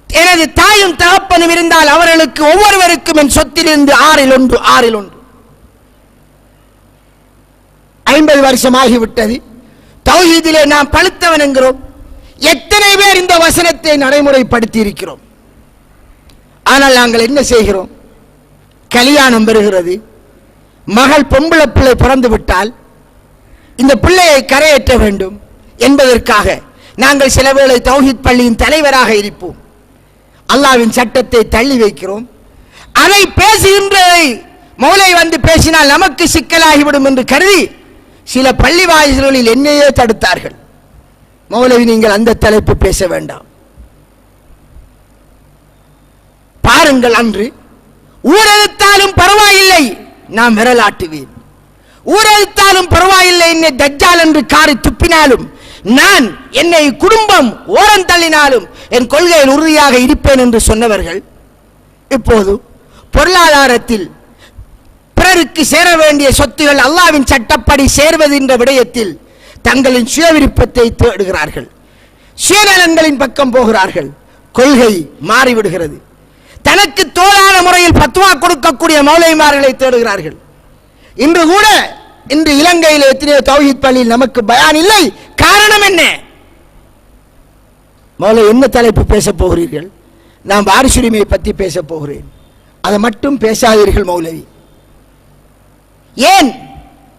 Speaker 2: எனது தாயும் தகப்பனும் இருந்தால் அவர்களுக்கு ஒவ்வொருவருக்கும் என் சொத்திலிருந்து 1/6 1/6. 50 வருஷம் ஆகிவிட்டது. தௌஹீதிலே நாம் பழுத்தவன் என்கிறோம். எத்தனை பேர் இந்த வசனத்தை நடைமுறைப்படுத்தி இருக்கிறோம். ஆனால் நாங்கள் என்ன செய்கிறோம்? கல்யாணம் பெறுகிறது, மகள் பொம்பளை பிள்ளை பிறந்து விட்டால் இந்த பிள்ளையை கரையேற்ற வேண்டும் என்பதற்காக நாங்கள் சில வேளை தௌஹீத் பள்ளியின் தலைவராக இருப்போம். அல்லாஹ்வின் சட்டத்தை தள்ளி வைக்கிறோம். அதை பேசுகின்றதை மௌலை வந்து பேசினால் நமக்கு சிக்கலாகிவிடும் என்று கருதி சில பள்ளி வாயில்களில் என்னையே தடுத்தார்கள். மௌலவி, நீங்கள் அந்த தலைப்பு பேச வேண்டாம். பாருங்கள், அன்று ஊரெடுத்தாலும் பரவாயில்லை நான் விரலாட்டுவேன், ஊரெடுத்தாலும் பரவாயில்லை என்னை தஜ்ஜால் என்று காரி துப்பினாலும், நான் என்னை குடும்பம் ஓரம் தள்ளினாலும் என் கொள்கையில் உறுதியாக இருப்பேன் என்று சொன்னவர்கள் இப்போது பொருளாதாரத்தில் பிறருக்கு சேர வேண்டிய சொத்துகள் அல்லாஹ்வின் சட்டப்படி சேர்வது என்ற விடயத்தில் தங்களின் சுய விருப்பத்தை தேடுகிறார்கள், சுயநலங்களின் பக்கம் போகிறார்கள். கொள்கை மாறிவிடுகிறது. தனக்கு தோதான முறையில் பத்வா கொடுக்கக்கூடிய மௌலைமார்களை தேடுகிறார்கள். இன்று இலங்கையில் எத்தனையோ தௌஹீத் பள்ளியில் நமக்கு பயான் இல்லை. காரணம் என்ன? மௌலை, என்ன தலைப்பு பேச போகிறீர்கள்? நான் வாரிசுரிமையை பற்றி பேச போகிறேன். அதை மட்டும் பேசாதீர்கள் மௌலவி. ஏன்?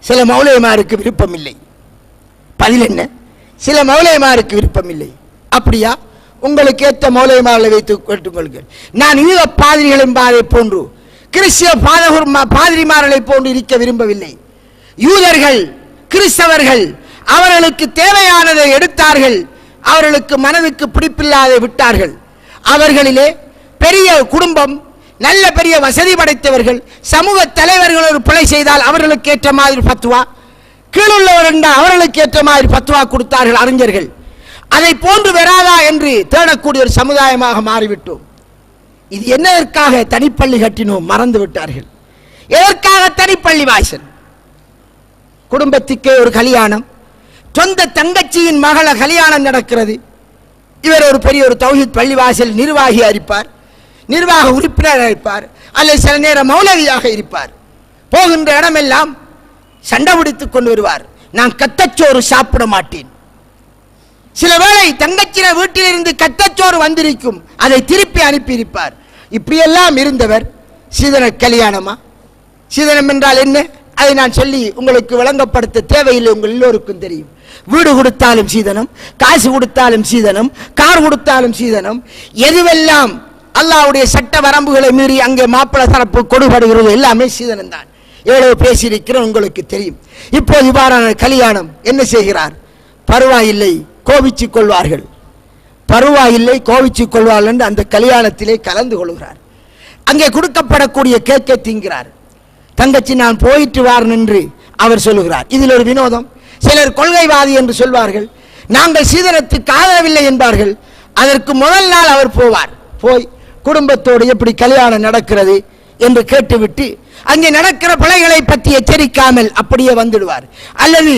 Speaker 2: சில மௌலைமாருக்கு விருப்பம் இல்லை. பதில் என்ன? சில மௌலைமாருக்கு விருப்பம் இல்லை. அப்படியா? உங்களுக்கு ஏற்ற மௌலைமார்களை வைத்துக் கொள்ளுங்கள். நான் யூத பாதிரிகளின் பாதை போன்று கிறிஸ்தவ பாதிரிமார்களை போன்று இருக்க விரும்பவில்லை. யூதர்கள் கிறிஸ்தவர்கள் அவர்களுக்கு தேவையானதை எடுத்தார்கள், அவர்களுக்கு மனதுக்கு பிடிப்பில்லாதை விட்டார்கள். அவர்களிலே பெரிய குடும்பம், நல்ல பெரிய வசதி படைத்தவர்கள், சமூக தலைவர்கள் ஒரு பிழை செய்தால் அவர்களுக்கு ஏற்ற மாதிரி பத்துவா, கீழுள்ளவர் என்றால் அவர்களுக்கு ஏற்ற மாதிரி பத்துவா கொடுத்தார்கள் அறிஞர்கள். அதை போன்று வராதா என்று தேடக்கூடிய ஒரு சமுதாயமாக மாறிவிட்டோம். இது என்னதற்காக தனிப்பள்ளி கட்டினோம் மறந்து விட்டார்கள். எதற்காக தனிப்பள்ளி வாசல்? குடும்பத்துக்கே ஒரு கல்யாணம், சொந்த தங்கச்சியின் மகள கல்யாணம் நடக்கிறது. இவர் ஒரு பெரிய ஒரு தௌஹீத் பள்ளிவாசல் நிர்வாகியாக இருப்பார், நிர்வாக உறுப்பினராக இருப்பார், அல்லது சில நேரம் மௌலவியாக இருப்பார். போகின்ற இடமெல்லாம் சண்டை பிடித்துக் கொண்டு வருவார். நான் கத்தச்சோறு சாப்பிட மாட்டேன். சில வேளை தங்கச்சின வீட்டிலிருந்து கத்தச்சோறு வந்திருக்கும், அதை திருப்பி அனுப்பியிருப்பார். இப்படியெல்லாம் இருந்தவர் சீதன கல்யாணமா? சீதனம் என்றால் என்ன? அதை நான் சொல்லி உங்களுக்கு விளங்கப்படுத்த தேவையில்லை, உங்கள் எல்லோருக்கும் தெரியும். வீடு கொடுத்தாலும் சீதனம், காசு கொடுத்தாலும் சீதனம், கார் கொடுத்தாலும் சீதனம். எதுவெல்லாம் அல்லாஹ்வுடைய சட்ட வரம்புகளை மீறி அங்கே மாப்பிள்ளை தரப்பு கொடுபடுகிறது எல்லாமே சீதனம் தான். எவ்வளவு பேசியிருக்கிறோம் உங்களுக்கு தெரியும். இப்போது இவ்வாறான கல்யாணம் என்ன செய்கிறார்? பரவாயில்லை, கோபிச்சுக் கொள்வார்கள், பரவாயில்லை கோபிச்சுக் கொள்வார்கள் என்று அந்த கல்யாணத்திலே கலந்து கொள்கிறார். அங்கே கொடுக்கப்படக்கூடிய கேக்கை திங்கிறார். தங்கச்சி நான் போயிட்டு வாரன் என்று அவர் சொல்லுகிறார். இதில் ஒரு வினோதம். சிலர் கொள்கைவாதி என்று சொல்வார்கள், நாங்கள் சீதனத்துக்கு ஆதரவில்லை என்பார்கள். அதற்கு முதல் நாள் அவர் போவார். போய் குடும்பத்தோடு எப்படி கல்யாணம் நடக்கிறது என்று கேட்டுவிட்டு அங்கே நடக்கிற பிழைகளை பற்றி எச்சரிக்காமல் அப்படியே வந்துடுவார். அல்லது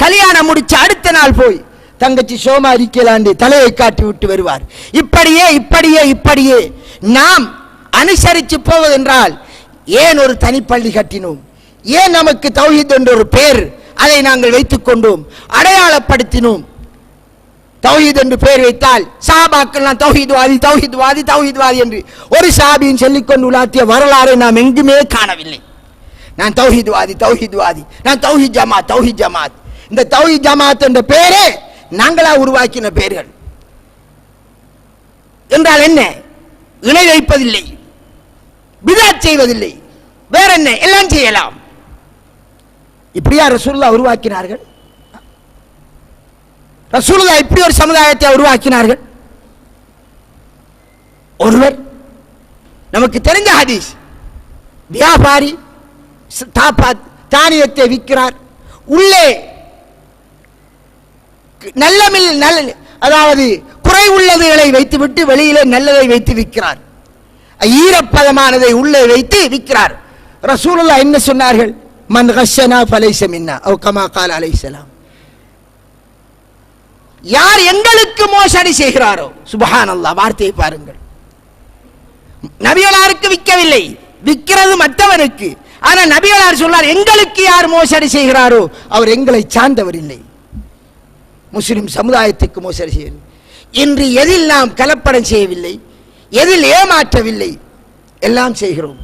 Speaker 2: கல்யாணம் முடிச்ச அடுத்த நாள் போய் தங்கச்சி சோமா இருக்கலாண்டி தலையை காட்டி விட்டு வருவார். இப்படியே இப்படியே இப்படியே நாம் அனுசரித்து போவதென்றால் ஏன் ஒரு தனிப்பள்ளி கட்டினோம்? ஏன் நமக்கு தௌஹீத் என்ற ஒரு பெயர் அதை நாங்கள் வைத்துக் கொண்டோம், அடையாளப்படுத்தினோம்? தௌஹீத் என்று பெயர் வைத்தால் சஹாபாக்கள் தௌஹீத்வாதி தௌஹீத்வாதி தௌஹீத்வாதி என்று ஒரு சஹாபியின் சொல்லிக்கொண்டு உலாத்திய வரலாறு நாம் எங்குமே காணவில்லை. நான் தௌஹீத்வாதி தௌஹீத்வாதி, நான் தௌஹீத் ஜமாத் தௌஹீத் ஜமாத். இந்த தௌஹீத் ஜமாத் என்ற பெயரே நாங்களா உருவாக்கின பெயர்கள். என்றால் என்ன? இணை வைப்பதில்லை, பிதாத் செய்வதில்லை, வேற என்ன எல்லாம் செய்யலாம். இப்படியா ரசூலுல்லாஹ் உருவாக்கினார்கள்? ரசூலுல்லாஹ் இப்படி ஒரு சமுதாயத்தை உருவாக்கினார்கள். ஒருவர் நமக்கு தெரிஞ்ச ஹதீஸ், வியாபாரி தானியத்தை விற்கிறார், உள்ளே அதாவது குறை உள்ளதுகளை வைத்துவிட்டு வெளியிலே நல்லதை வைத்து விற்கிறார். ஈரப்பதமானதை உள்ளே வைத்து விற்கிறார். ரசூலுல்லாஹ் என்ன சொன்னார்கள்? மன் கஷனா ஃபலைஸ மின்னா அவ் கமா கால அலைஹிஸ்ஸலாம். யார் எங்களுக்கு மோசடி செய்கிறாரோ, சுப்ஹானல்லாஹ், வார்த்தையை பாருங்கள். நபிகளாருக்கு விற்கவில்லை, விற்கிறது மற்றவனுக்கு. ஆனா நபிகளார் சொன்னார், எங்களுக்கு யார் மோசடி செய்கிறாரோ அவர் எங்களை சார்ந்தவர் இல்லை. முஸ்லிம் சமுதாயத்துக்கு மோசடி செய்யவில்லை. இன்று எதில் நாம் கலப்படம் செய்யவில்லை, எதில் ஏமாற்றவில்லை, எல்லாம் செய்கிறோம்.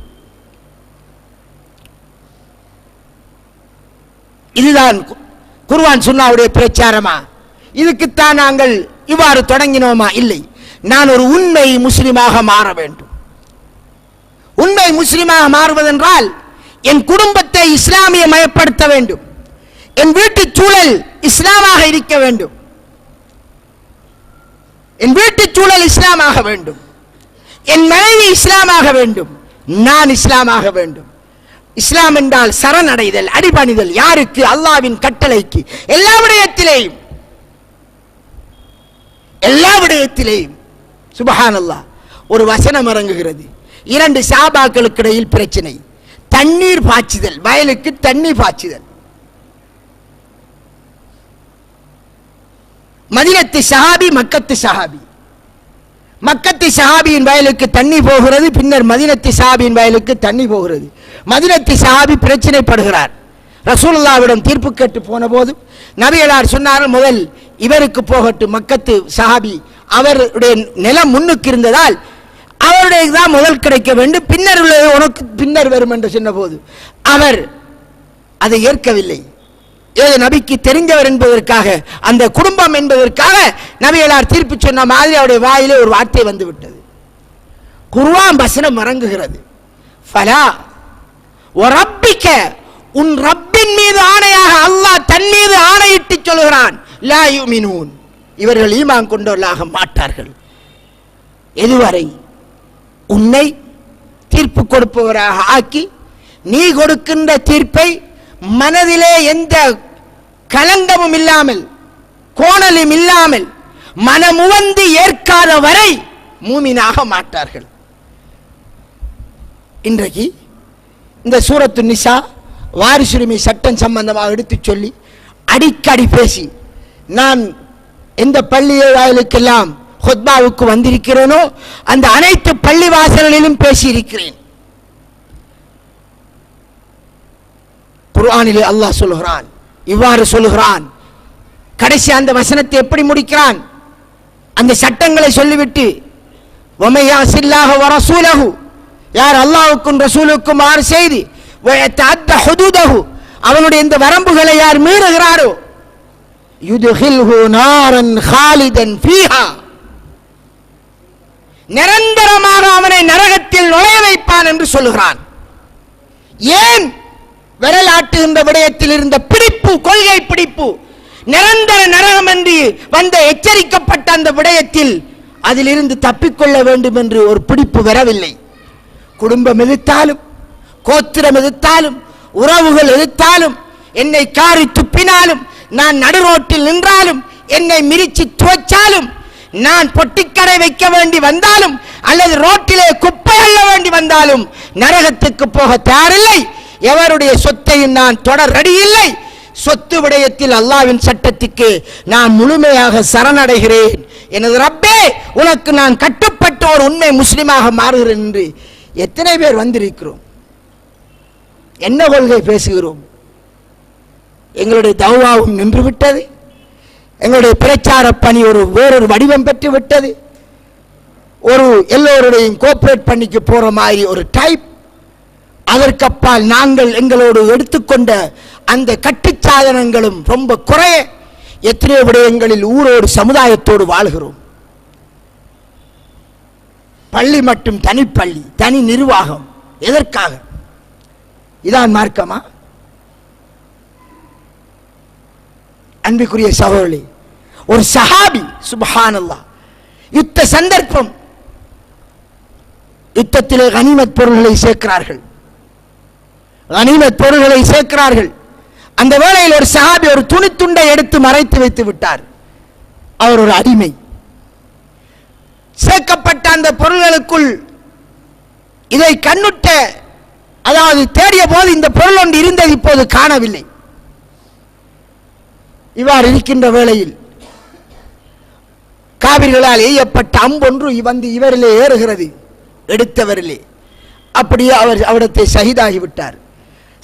Speaker 2: இதுதான் குர்ஆன் சுன்னாவுடைய பிரச்சாரமா? இதுக்குத்தான் நாங்கள் இவ்வாறு தொடங்கினோமா? இல்லை. நான் ஒரு உண்மை முஸ்லிமாக மாற வேண்டும். உண்மை முஸ்லிமாக மாறுவதென்றால் என் குடும்பத்தை இஸ்லாமிய மயப்படுத்த வேண்டும், என் வீட்டு சூழல் இஸ்லாமாக இருக்க வேண்டும், என் வீட்டு சூழல் இஸ்லாமாக வேண்டும், என் மனைவி இஸ்லாமாக வேண்டும், நான் இஸ்லாமாக வேண்டும். இஸ்லாம் என்றால் சரணடைதல், அடிபணிதல். யாருக்கு? அல்லாஹ்வின் கட்டளைக்கு. எல்லா விடயத்திலேயும் சுப்ஹானல்லாஹ். ஒரு வசனம் இறங்குகிறது. 2 சஹாபாக்களுக்கு இடையில் பிரச்சனை. தண்ணீர் பாய்ச்சுதல், வயலுக்கு தண்ணீர் பாய்ச்சுதல். மதீனத்து சஹாபி, மக்கத்து சஹாபி. மக்கத்து சஹாபியின் வயலுக்கு தண்ணி போகிறது, பின்னர் மதீனத்து சஹாபியின் வயலுக்கு தண்ணி போகிறது. மதீனத்து சஹாபி பிரச்சனைப்படுகிறார். ரசூலுல்லாஹ்விடம் தீர்ப்பு கேட்டு போன போது நபிகளார் சொன்னார்கள், முதல் இவருக்கு போகட்டும், மக்கத்து சஹாபி, அவருடைய நிலம் முன்னுக்கு இருந்ததால் அவருடைய தான் முதல் கிடைக்க வேண்டும், பின்னர் உள்ளது உனக்கு பின்னர் வரும் என்று சொன்ன போது அவர் அதை ஏற்கவில்லை. ஏதோ நபிக்கு தெரிந்தவர் என்பதற்காக, அந்த குடும்பம் என்பதற்காக நபிகளார் தீர்ப்பு சொன்ன மாதிரி அவருடைய வாயிலே ஒரு வார்த்தை வந்து விட்டது. குர்ஆன் வசனம் இறங்குகிறது. ஃபலா வரப்பிக்க, உன் ரப்பின் மீது ஆணையாக அல்லாஹ் தன் மீது ஆணையிட்டு சொல்கிறான், லா யுமினூன், இவர்கள் ஈமான் கொண்டவர்களாக மாட்டார்கள். எதுவரை? உன்னை தீர்ப்பு கொடுப்பவராக ஆக்கி நீ கொடுக்கின்ற தீர்ப்பை மனதிலே எந்த கலங்கமும் இல்லாமல், கோணலும் இல்லாமல், மனமுவந்து ஏற்காத வரை மூமினாக மாட்டார்கள். இன்றைக்கு இந்த சூரத்து நிசா வாரிசுரிமை சட்டம் சம்பந்தமாக எடுத்து சொல்லி அடிக்கடி பேசி, நான் எந்த பள்ளியை வாயிலுக்கெல்லாம் ஹுத்பாவுக்கு வந்திருக்கிறேனோ அந்த அனைத்து பள்ளி வாசல்களிலும் பேசியிருக்கிறேன். குர்ஆனிலே அல்லாஹ் சொல்கிறான், இவ்வாறு சொல்கிறான். கடைசி அந்த வசனத்தை எப்படி முடிக்கிறான்? அந்த சட்டங்களை சொல்லிவிட்டு, வமையாசில்லாஹு வரசூலஹு, யார் அல்லாஹ்வுக்கும் ரசூலுக்கும் மாறு செய்து வயத்தஅத்த ஹுதூதஹு, அவனுடைய இந்த வரம்புகளை யார் மீறுகிறாரோ, யுத்ஹில்ஹு நாரன் காலிதன் ஃபீஹா, நிரந்தரமாக அவனை நரகத்தில் நுழைய வைப்பான் என்று சொல்கிறான். ஏன்? விரலாட்டுகின்ற விடயத்தில் இருந்த பிடிப்பு, கொள்கை பிடிப்பு, நிரந்தர நரகம் என்று வந்த எச்சரிக்கப்பட்ட அந்த விடயத்தில் அதிலிருந்து தப்பிக்கொள்ள வேண்டும் என்று ஒரு பிடிப்பு வரவில்லை. குடும்பம் எதிர்த்தாலும், கோத்திரம் எதிர்த்தாலும், உறவுகள் எதிர்த்தாலும், என்னை காரி துப்பினாலும், நான் நடுரோட்டில் நின்றாலும், என்னை மிரிச்சு துவைச்சாலும், நான் பொட்டிக்கடை வைக்க வேண்டி வந்தாலும், அல்லது ரோட்டிலே குப்பை அள்ள வேண்டி வந்தாலும் நரகத்துக்கு போக தயாரில்லை. எவருடைய சொத்தையும் நான் தொடர் ரெடி இல்லை. சொத்து விடயத்தில் அல்லாஹ்வின் சட்டத்துக்கு நான் முழுமையாக சரணடைகிறேன். எனது ரப்பே, உனக்கு நான் கட்டுப்பட்ட ஒரு உண்மை முஸ்லிமாக மாறுகிறேன் என்று எத்தனை பேர் வந்திருக்கிறோம்? என்ன கொள்கை பேசுகிறோம்? எங்களுடைய தௌவாவும் நின்று விட்டது. எங்களுடைய பிரச்சார பணி வேறொரு வடிவம் பெற்று விட்டது. ஒரு எல்லோருடையும் கோஆபரேட் பண்ணிக்கு போற மாதிரி ஒரு டைப். அதற்கப்பால் நாங்கள் எங்களோடு எடுத்துக்கொண்ட அந்த கட்டுச்சாதனங்களும் ரொம்ப குறைய. எத்தனையோ விடயங்களில் ஊரோடு சமுதாயத்தோடு வாழ்கிறோம். பள்ளி மட்டும் தனிப்பள்ளி, தனி நிர்வாகம். எதற்காக? இதான் மார்க்கமா? அன்பிற்குரிய சகோதரி, ஒரு சஹாபி, சுப்ஹானல்லாஹ், யுத்த சந்தர்ப்பம், யுத்தத்திலே கனிமத் பொருள்களை சேர்க்கிறார்கள். கனிமத் பொருள்களை சேர்க்கிறார்கள். அந்த வேளையில் ஒரு சஹாபி ஒரு துணித்துண்டை எடுத்து மறைத்து வைத்து விட்டார். அவர் ஒரு அடிமை. சேர்க்கப்பட்ட அந்த பொருள்களுக்குள் இதை கண்ணுட்ட, அதாவது தேடிய போது இந்த பொருள் ஒன்று இருந்தது, இப்போது காணவில்லை. இவ்வாறு இருக்கின்ற வேளையில் காவிர்களால் எய்யப்பட்ட அம்பொன்று வந்து இவரிலே ஏறுகிறது, எடுத்தவரிலே. அப்படியே அவர் அவரிடத்தை ஷஹீதாகிவிட்டார்.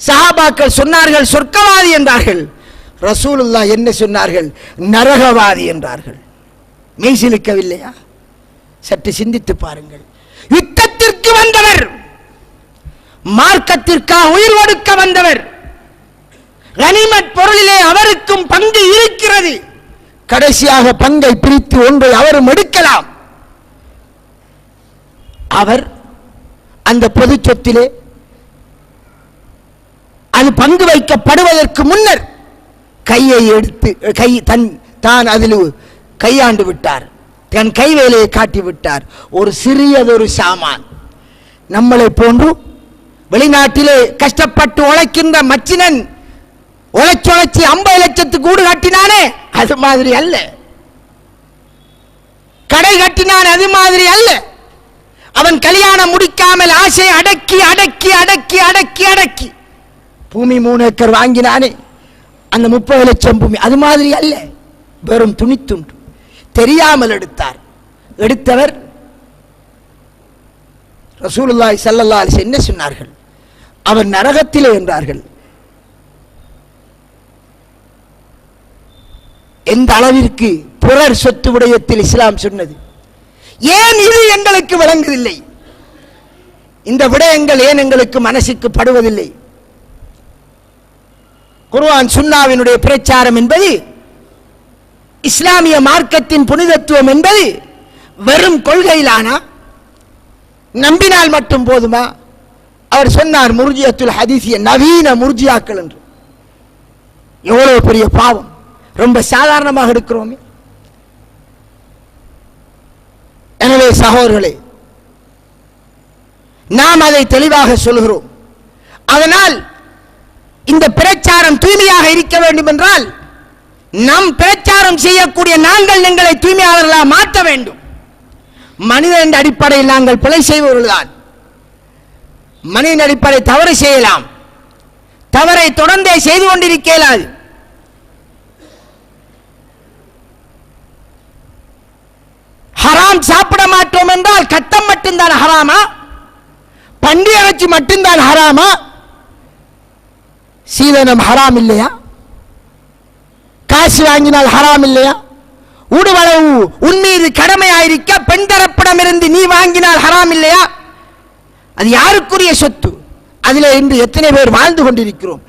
Speaker 2: சஹாபாக்கள் சொன்னார்கள் சொர்க்கவாதி என்றார்கள். ரசூலுல்லாஹ் என்ன சொன்னார்கள்? நரகவாதி என்றார்கள். மெய்சிலிக்கவில்லையா? சற்று சிந்தித்து பாருங்கள். யுத்தத்திற்கு வந்தவர், மார்க்கத்திற்காக உயிர் கொடுக்க வந்தவர், கனிமத் பொருளிலே அவருக்கும் பங்கு இருக்கிறது. கடைசியாக பங்கை பிரித்து ஒன்றை அவரும் எடுக்கலாம். அவர் அந்த பொது சொத்திலே அது பங்கு வைக்கப்படுவதற்கு முன்னர் கையை எடுத்து தான் அதில் கையாண்டு விட்டார். தன் கைவேலையை காட்டி விட்டார். ஒரு சிறியதொரு சாமான், நம்மளை போன்று வெளிநாட்டிலே கஷ்டப்பட்டு உழைக்கின்ற மச்சினன் உழைச்சி 50 லட்சத்துக்கு கூடு கட்டினானே, அது மாதிரி அல்ல. கடை கட்டினான், அது மாதிரி அல்ல. அவன் கல்யாணம் முடிக்காமல் ஆசை அடக்கி அடக்கி அடக்கி அடக்கி அடக்கி பூமி 3 ஏக்கர் வாங்கினானே, அந்த 30 லட்சம் பூமி, அது மாதிரி அல்ல. வெறும் துணித்துண்டு தெரியாமல் எடுத்தார். எடுத்தவர் ரசூலுல்லாஹி ஸல்லல்லாஹு அலைஹி வஸல்லம் என்ன சொன்னார்கள்? அவர் நரகத்திலே என்றார்கள். எந்த அளவிற்கு பிறர் சொத்து விடயத்தில் இஸ்லாம் சொன்னது? ஏன் இது எங்களுக்கு விளங்குவதில்லை? இந்த விடயங்கள் ஏன் எங்களுக்கு மனசுக்கு படுவதில்லை? குர்ஆன் சுன்னாவினுடைய பிரச்சாரம் என்பது, இஸ்லாமிய மார்க்கத்தின் புனிதத்துவம் என்பது வெறும் கொள்கையிலானா? நம்பினால் மட்டும் போதுமா? அவர் சொன்னார் முர்ஜியத்துல் ஹதீஸிய நவீன முர்ஜியாக்கள் என்று. எவ்வளவு பெரிய பாவம்! ரொம்ப சாதாரணமாக எடுக்கிறோமே. எனவே சகோதரர்களே, நாம் அதை தெளிவாக சொல்கிறோம். அதனால் இந்த பிரச்சாரம் தூய்மையாக இருக்க வேண்டும் என்றால் நம் பிரச்சாரம் செய்யக்கூடிய நாங்கள் எங்களை தூய்மையாளர்களாக மாற்ற வேண்டும். மனிதன் அடிப்படையில் நாங்கள் பிழை செய்பவர்கள்தான். மனிதன் அடிப்படை தவறு செய்யலாம், தவறை தொடர்ந்தே செய்து கொண்டிருக்க இயலாது. ஹராம் சாப்பிட மாட்டோம் என்றால் கட்டம் மட்டும்தான் ஹராமா? பன்றி இறைச்சி மட்டும்தான் ஹராமா? சீதனம் ஹராம் இல்லையா? காசு வாங்கினால் ஹராம் இல்லையா? ஊடுவளவு உன் மீது கடமையாயிருக்க பெண் தரப்பிடமிருந்து நீ வாங்கினால் ஹராம் இல்லையா? அது யாருக்குரிய சொத்து? அதிலே இன்று எத்தனை பேர் வாழ்ந்து கொண்டிருக்கிறோம்.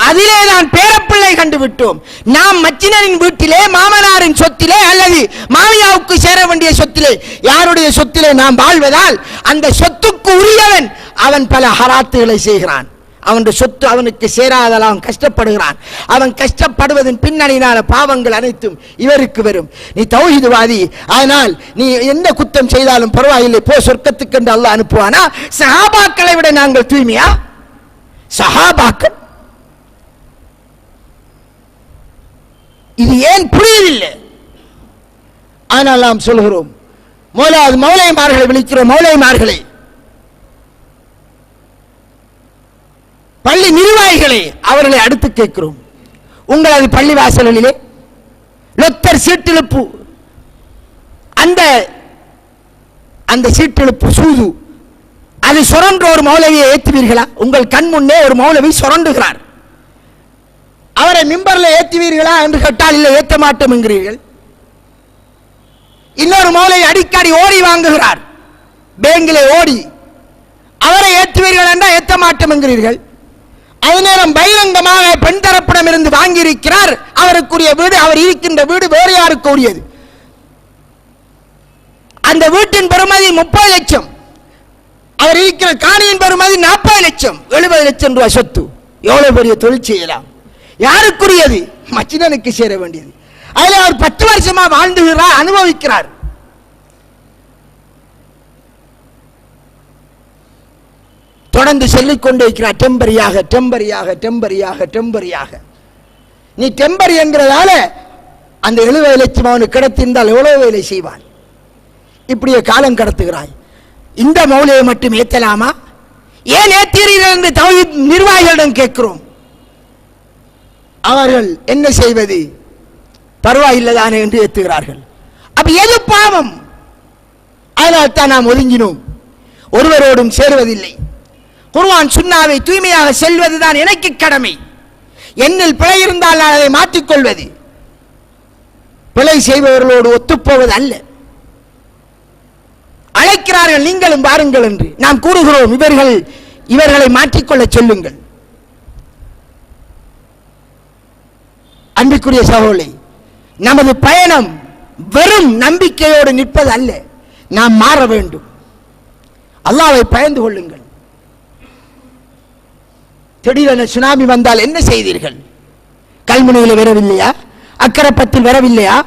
Speaker 2: அதிலே நான் பேரப்பிள்ளை கண்டுவிட்டோம். நாம் மச்சினரின் வீட்டிலே, மாமனாரின் சொத்திலே அல்லது மாமியாவுக்கு சேர வேண்டிய சொத்திலே, யாருடைய சொத்திலே நாம் வாழ்வதால் அந்த சொத்துக்கு உரியவன் அவன் பல ஹராத்துகளை செய்கிறான். அவன் சொத்து அவனுக்கு சேராதால் அவன் கஷ்டப்படுகிறான். அவன் கஷ்டப்படுவதன் பின்னணியினால பாவங்கள் அனைத்தும் இவருக்கு வரும். நீ தௌஹீத்வாதி, அதனால் நீ எந்த குத்தம் செய்தாலும் பரவாயில்லை, போ சொர்க்கத்துக்கு என்று அல்லாஹ் அனுப்புவானா? சஹாபாக்களை விட நாங்கள் தூய்மையா? சஹாபாக்கள் இது ஏன் புரியவில்லை? ஆனால் நாம் சொல்கிறோம், மௌலைமார்களை விழிக்கிறோம். மௌலைமார்களை, பள்ளி நிர்வாகிகளை, அவர்களை அடுத்து கேட்கிறோம். உங்களது பள்ளி வாசல்களிலே லொத்தர் சீட்டிழுப்பு, அந்த சீட்டிழுப்பு சூது, அது சுரன்ற ஒரு மௌலவியை ஏற்றுவீர்களா? உங்கள் கண் முன்னே ஒரு மௌலவி சுரண்டுகிறார், அவரை மிம்பரில் ஏற்றுவீர்களா என்று கேட்டால் இல்லை, ஏற்ற மாட்டோம் என்கிறீர்கள். இன்னொரு மௌலவி அடிக்கடி ஓடி வாங்குகிறார், பேங்கிலே ஓடி, அவரை ஏற்றுவீர்கள் என்றால் ஏற்ற மாட்டோம் என்கிறீர்கள். அதே நேரம் பகிரங்கமாக பெண் தரப்பிடம் இருந்து வாங்கியிருக்கிறார், அவருக்குரிய வீடு, அவர் இருக்கின்ற வீடு வேறு யாருக்கு உரியது. அந்த வீட்டின் பெறுமதி 30 லட்சம், அவர் இருக்கிற காணியின் பெறுமதி 40 லட்சம், 70 லட்சம் ரூபாய் சொத்து. எவ்வளவு பெரிய தொழில் செய்யலாம்? யாருக்குரியது? மச்சினனுக்கு சேர வேண்டியது. அதில் அவர் 10 வருஷமா வாழ்ந்துகிறார், அனுபவிக்கிறார். தொடர்ந்து சொல்லிக் கொண்டே இருக்கிறார். டெம்பரியாக டெம்பரியாக டெம்பரியாக டெம்பரியாக. நீ டெம்பரி என்கிறதால அந்த 70 லட்சம் அவனுக்கு கிடைத்திருந்தால் எவ்வளவு வேலை செய்வான்? இப்படியே காலம் கடத்துகிறாய். இந்த மௌலியை மட்டும் ஏற்றலாமா? ஏன் ஏற்றீர்கள் என்று தௌஹீத் நிர்வாகிகளிடம் கேட்கிறோம். அவர்கள் என்ன செய்வது, பரவாயில்லதானே என்று ஏற்றுகிறார்கள். அப்ப எது பாவம்? அதனால் தான் நாம் ஒதுங்கினோம், ஒருவரோடும் சேருவதில்லை. குர்ஆன் சுன்னாவை தூய்மையாக செல்வதுதான் எனக்கு கடமை. என்னில் பிழை இருந்தால் நான் அதை மாற்றிக்கொள்வது, பிழை செய்பவர்களோடு ஒத்துப்போவது அல்ல. அழைக்கிறார்கள், நீங்களும் பாருங்கள் என்று நாம் கூறுகிறோம். இவர்களை மாற்றிக்கொள்ள சொல்லுங்கள். அன்பிற்குரிய சகோதரர்களே, நமது பயணம் வெறும் நம்பிக்கையோடு நிற்பது அல்ல, நாம் மாற வேண்டும். அல்லாஹ்வை பயந்து கொள்ளுங்கள். திடீரென சுனாமி வந்தால் என்ன செய்தீர்கள்? கல்முனையில் வரவில்லையா? அக்கரப்பத்தில் வரவில்லையா?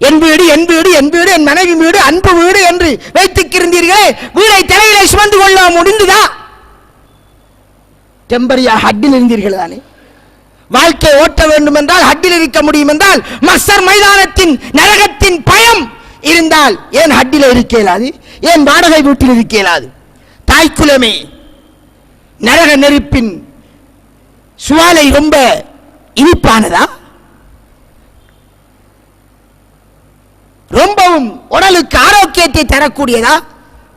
Speaker 2: என் வீடு என் வீடு என் வீடு என் மனைவி வீடு அன்பு வீடு என்று வைத்திருந்தீர்களே, வீடை தலையிலே சுமந்து கொள்ள முடிந்ததா? டெம்பரியா ஹட்டில் இருந்தீர்கள் தானே. வாழ்க்கை ஓட்ட வேண்டும் என்றால் ஹட்டில் இருக்க முடியும் என்றால் மஸ்ஸர் மைதானத்தின் நரகத்தின் பயம் இருந்தால் ஏன் ஹட்டில் இருக்க இயலாது? ஏன் வாடகை வீட்டில் இருக்க இயலாது? தாய்க்குலமே, நரக நெருப்பின் சுவாலை ரொம்ப இனிப்பானதா? ரொம்பவும் உடலுக்கு ஆரோக்கியத்தை தரக்கூடியதா?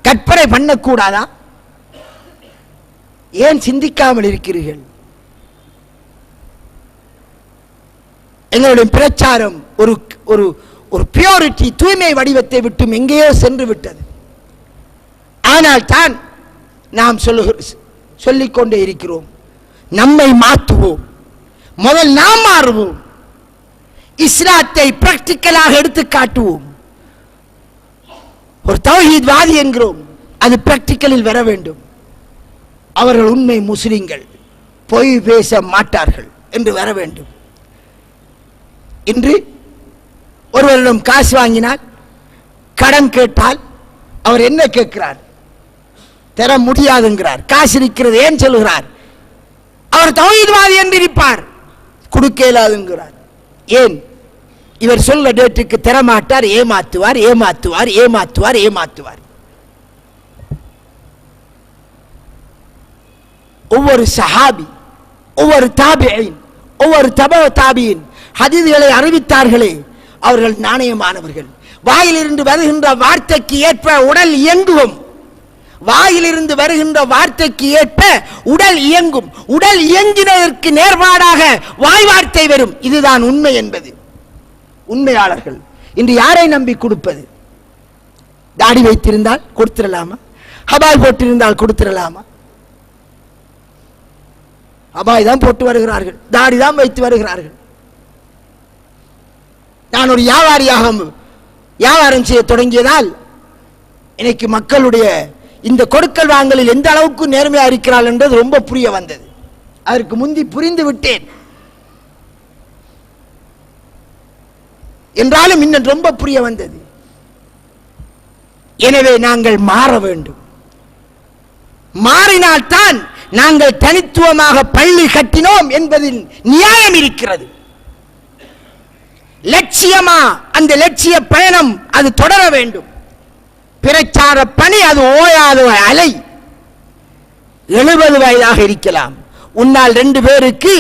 Speaker 2: கற்பனை பண்ணக்கூடாதா? ஏன் சிந்திக்காமல் இருக்கிறீர்கள்? எங்களுடைய பிரச்சாரம் ஒரு ஒரு ஒரு பியூரிட்டி, தூய்மை வடிவத்தை விட்டும் எங்கேயோ சென்று விட்டது. ஆனால் தான் நாம் சொல்லிக்கொண்டே இருக்கிறோம், நம்மை மாற்றுவோம், முதல் நாம் மாறுவோம், இஸ்லாத்தை பிராக்டிக்கலாக எடுத்து காட்டுவோம். ஒரு தௌஹீத் வாதி என்கிறோம், அது பிராக்டிக்கலில் வர வேண்டும். அவர்கள் உண்மை முஸ்லிம்கள், பொய் பேச மாட்டார்கள் என்று வர வேண்டும். இன்று ஒருவரிடம் காசு வாங்கினால், கடன் கேட்டால் அவர் என்ன கேட்கிறார்? தர முடியாதுங்கிறார். காசு இருக்கிறது ஏன் சொல்கிறார்? அவர் தௌஹீத்வாதி என்று இருப்பார், கொடுக்க இயலாதுங்கிறார். ஏன்? இவர் சொல்ல டேட்டுக்கு தரமாட்டார், ஏமாத்துவார் ஏமாத்துவார் ஏமாத்துவார் ஏமாத்துவார். ஒவ்வொரு சஹாபி, ஒவ்வொரு தாபியின், ஒவ்வொரு தாபியின் ஹதீஸ்களை அறிவித்தார்களே, அவர்கள் நாணயமானவர்கள். வாயிலிருந்து வருகின்ற வார்த்தைக்கு ஏற்ப உடல் இயங்குவோம். வாயிலிருந்து வருகின்ற வார்த்தைக்கு ஏற்ப உடல் இயங்கும். உடல் இயங்கினதற்கு நேர்பாடாக வாய் வார்த்தை வரும். இதுதான் உண்மை என்பது. உண்மையாளர்கள் இன்று யாரை நம்பி கொடுப்பது? தாடி வைத்திருந்தால் கொடுத்திடலாமா? ஹபாய் போட்டிருந்தால் கொடுத்திடலாமா? ஹபாய் தான் போட்டு வருகிறார்கள், தாடி தான் வைத்து வருகிறார்கள். நான் ஒரு வியாபாரம் செய்ய தொடங்கியதால் எனக்கு மக்களுடைய இந்த கொடுக்கல் வாங்கலில் எந்த அளவுக்கு நேர்மையா இருக்கிறாள் என்றது ரொம்ப புரிய வந்தது. அதற்கு முந்தி புரிந்து விட்டேன் என்றாலும் இன்னும் ரொம்ப புரிய வந்தது. எனவே நாங்கள் மாற வேண்டும். மாறினால்தான் நாங்கள் தனித்துவமாக பள்ளி கட்டினோம் என்பதில் நியாயம் இருக்கிறது. லட்சியமா அந்த லட்சிய பயணம் அது தொடர வேண்டும். பிரச்சார பணி அது ஓயாத அலை. 70 வயதாக இருக்கலாம், உன்னால் 2 பேருக்கு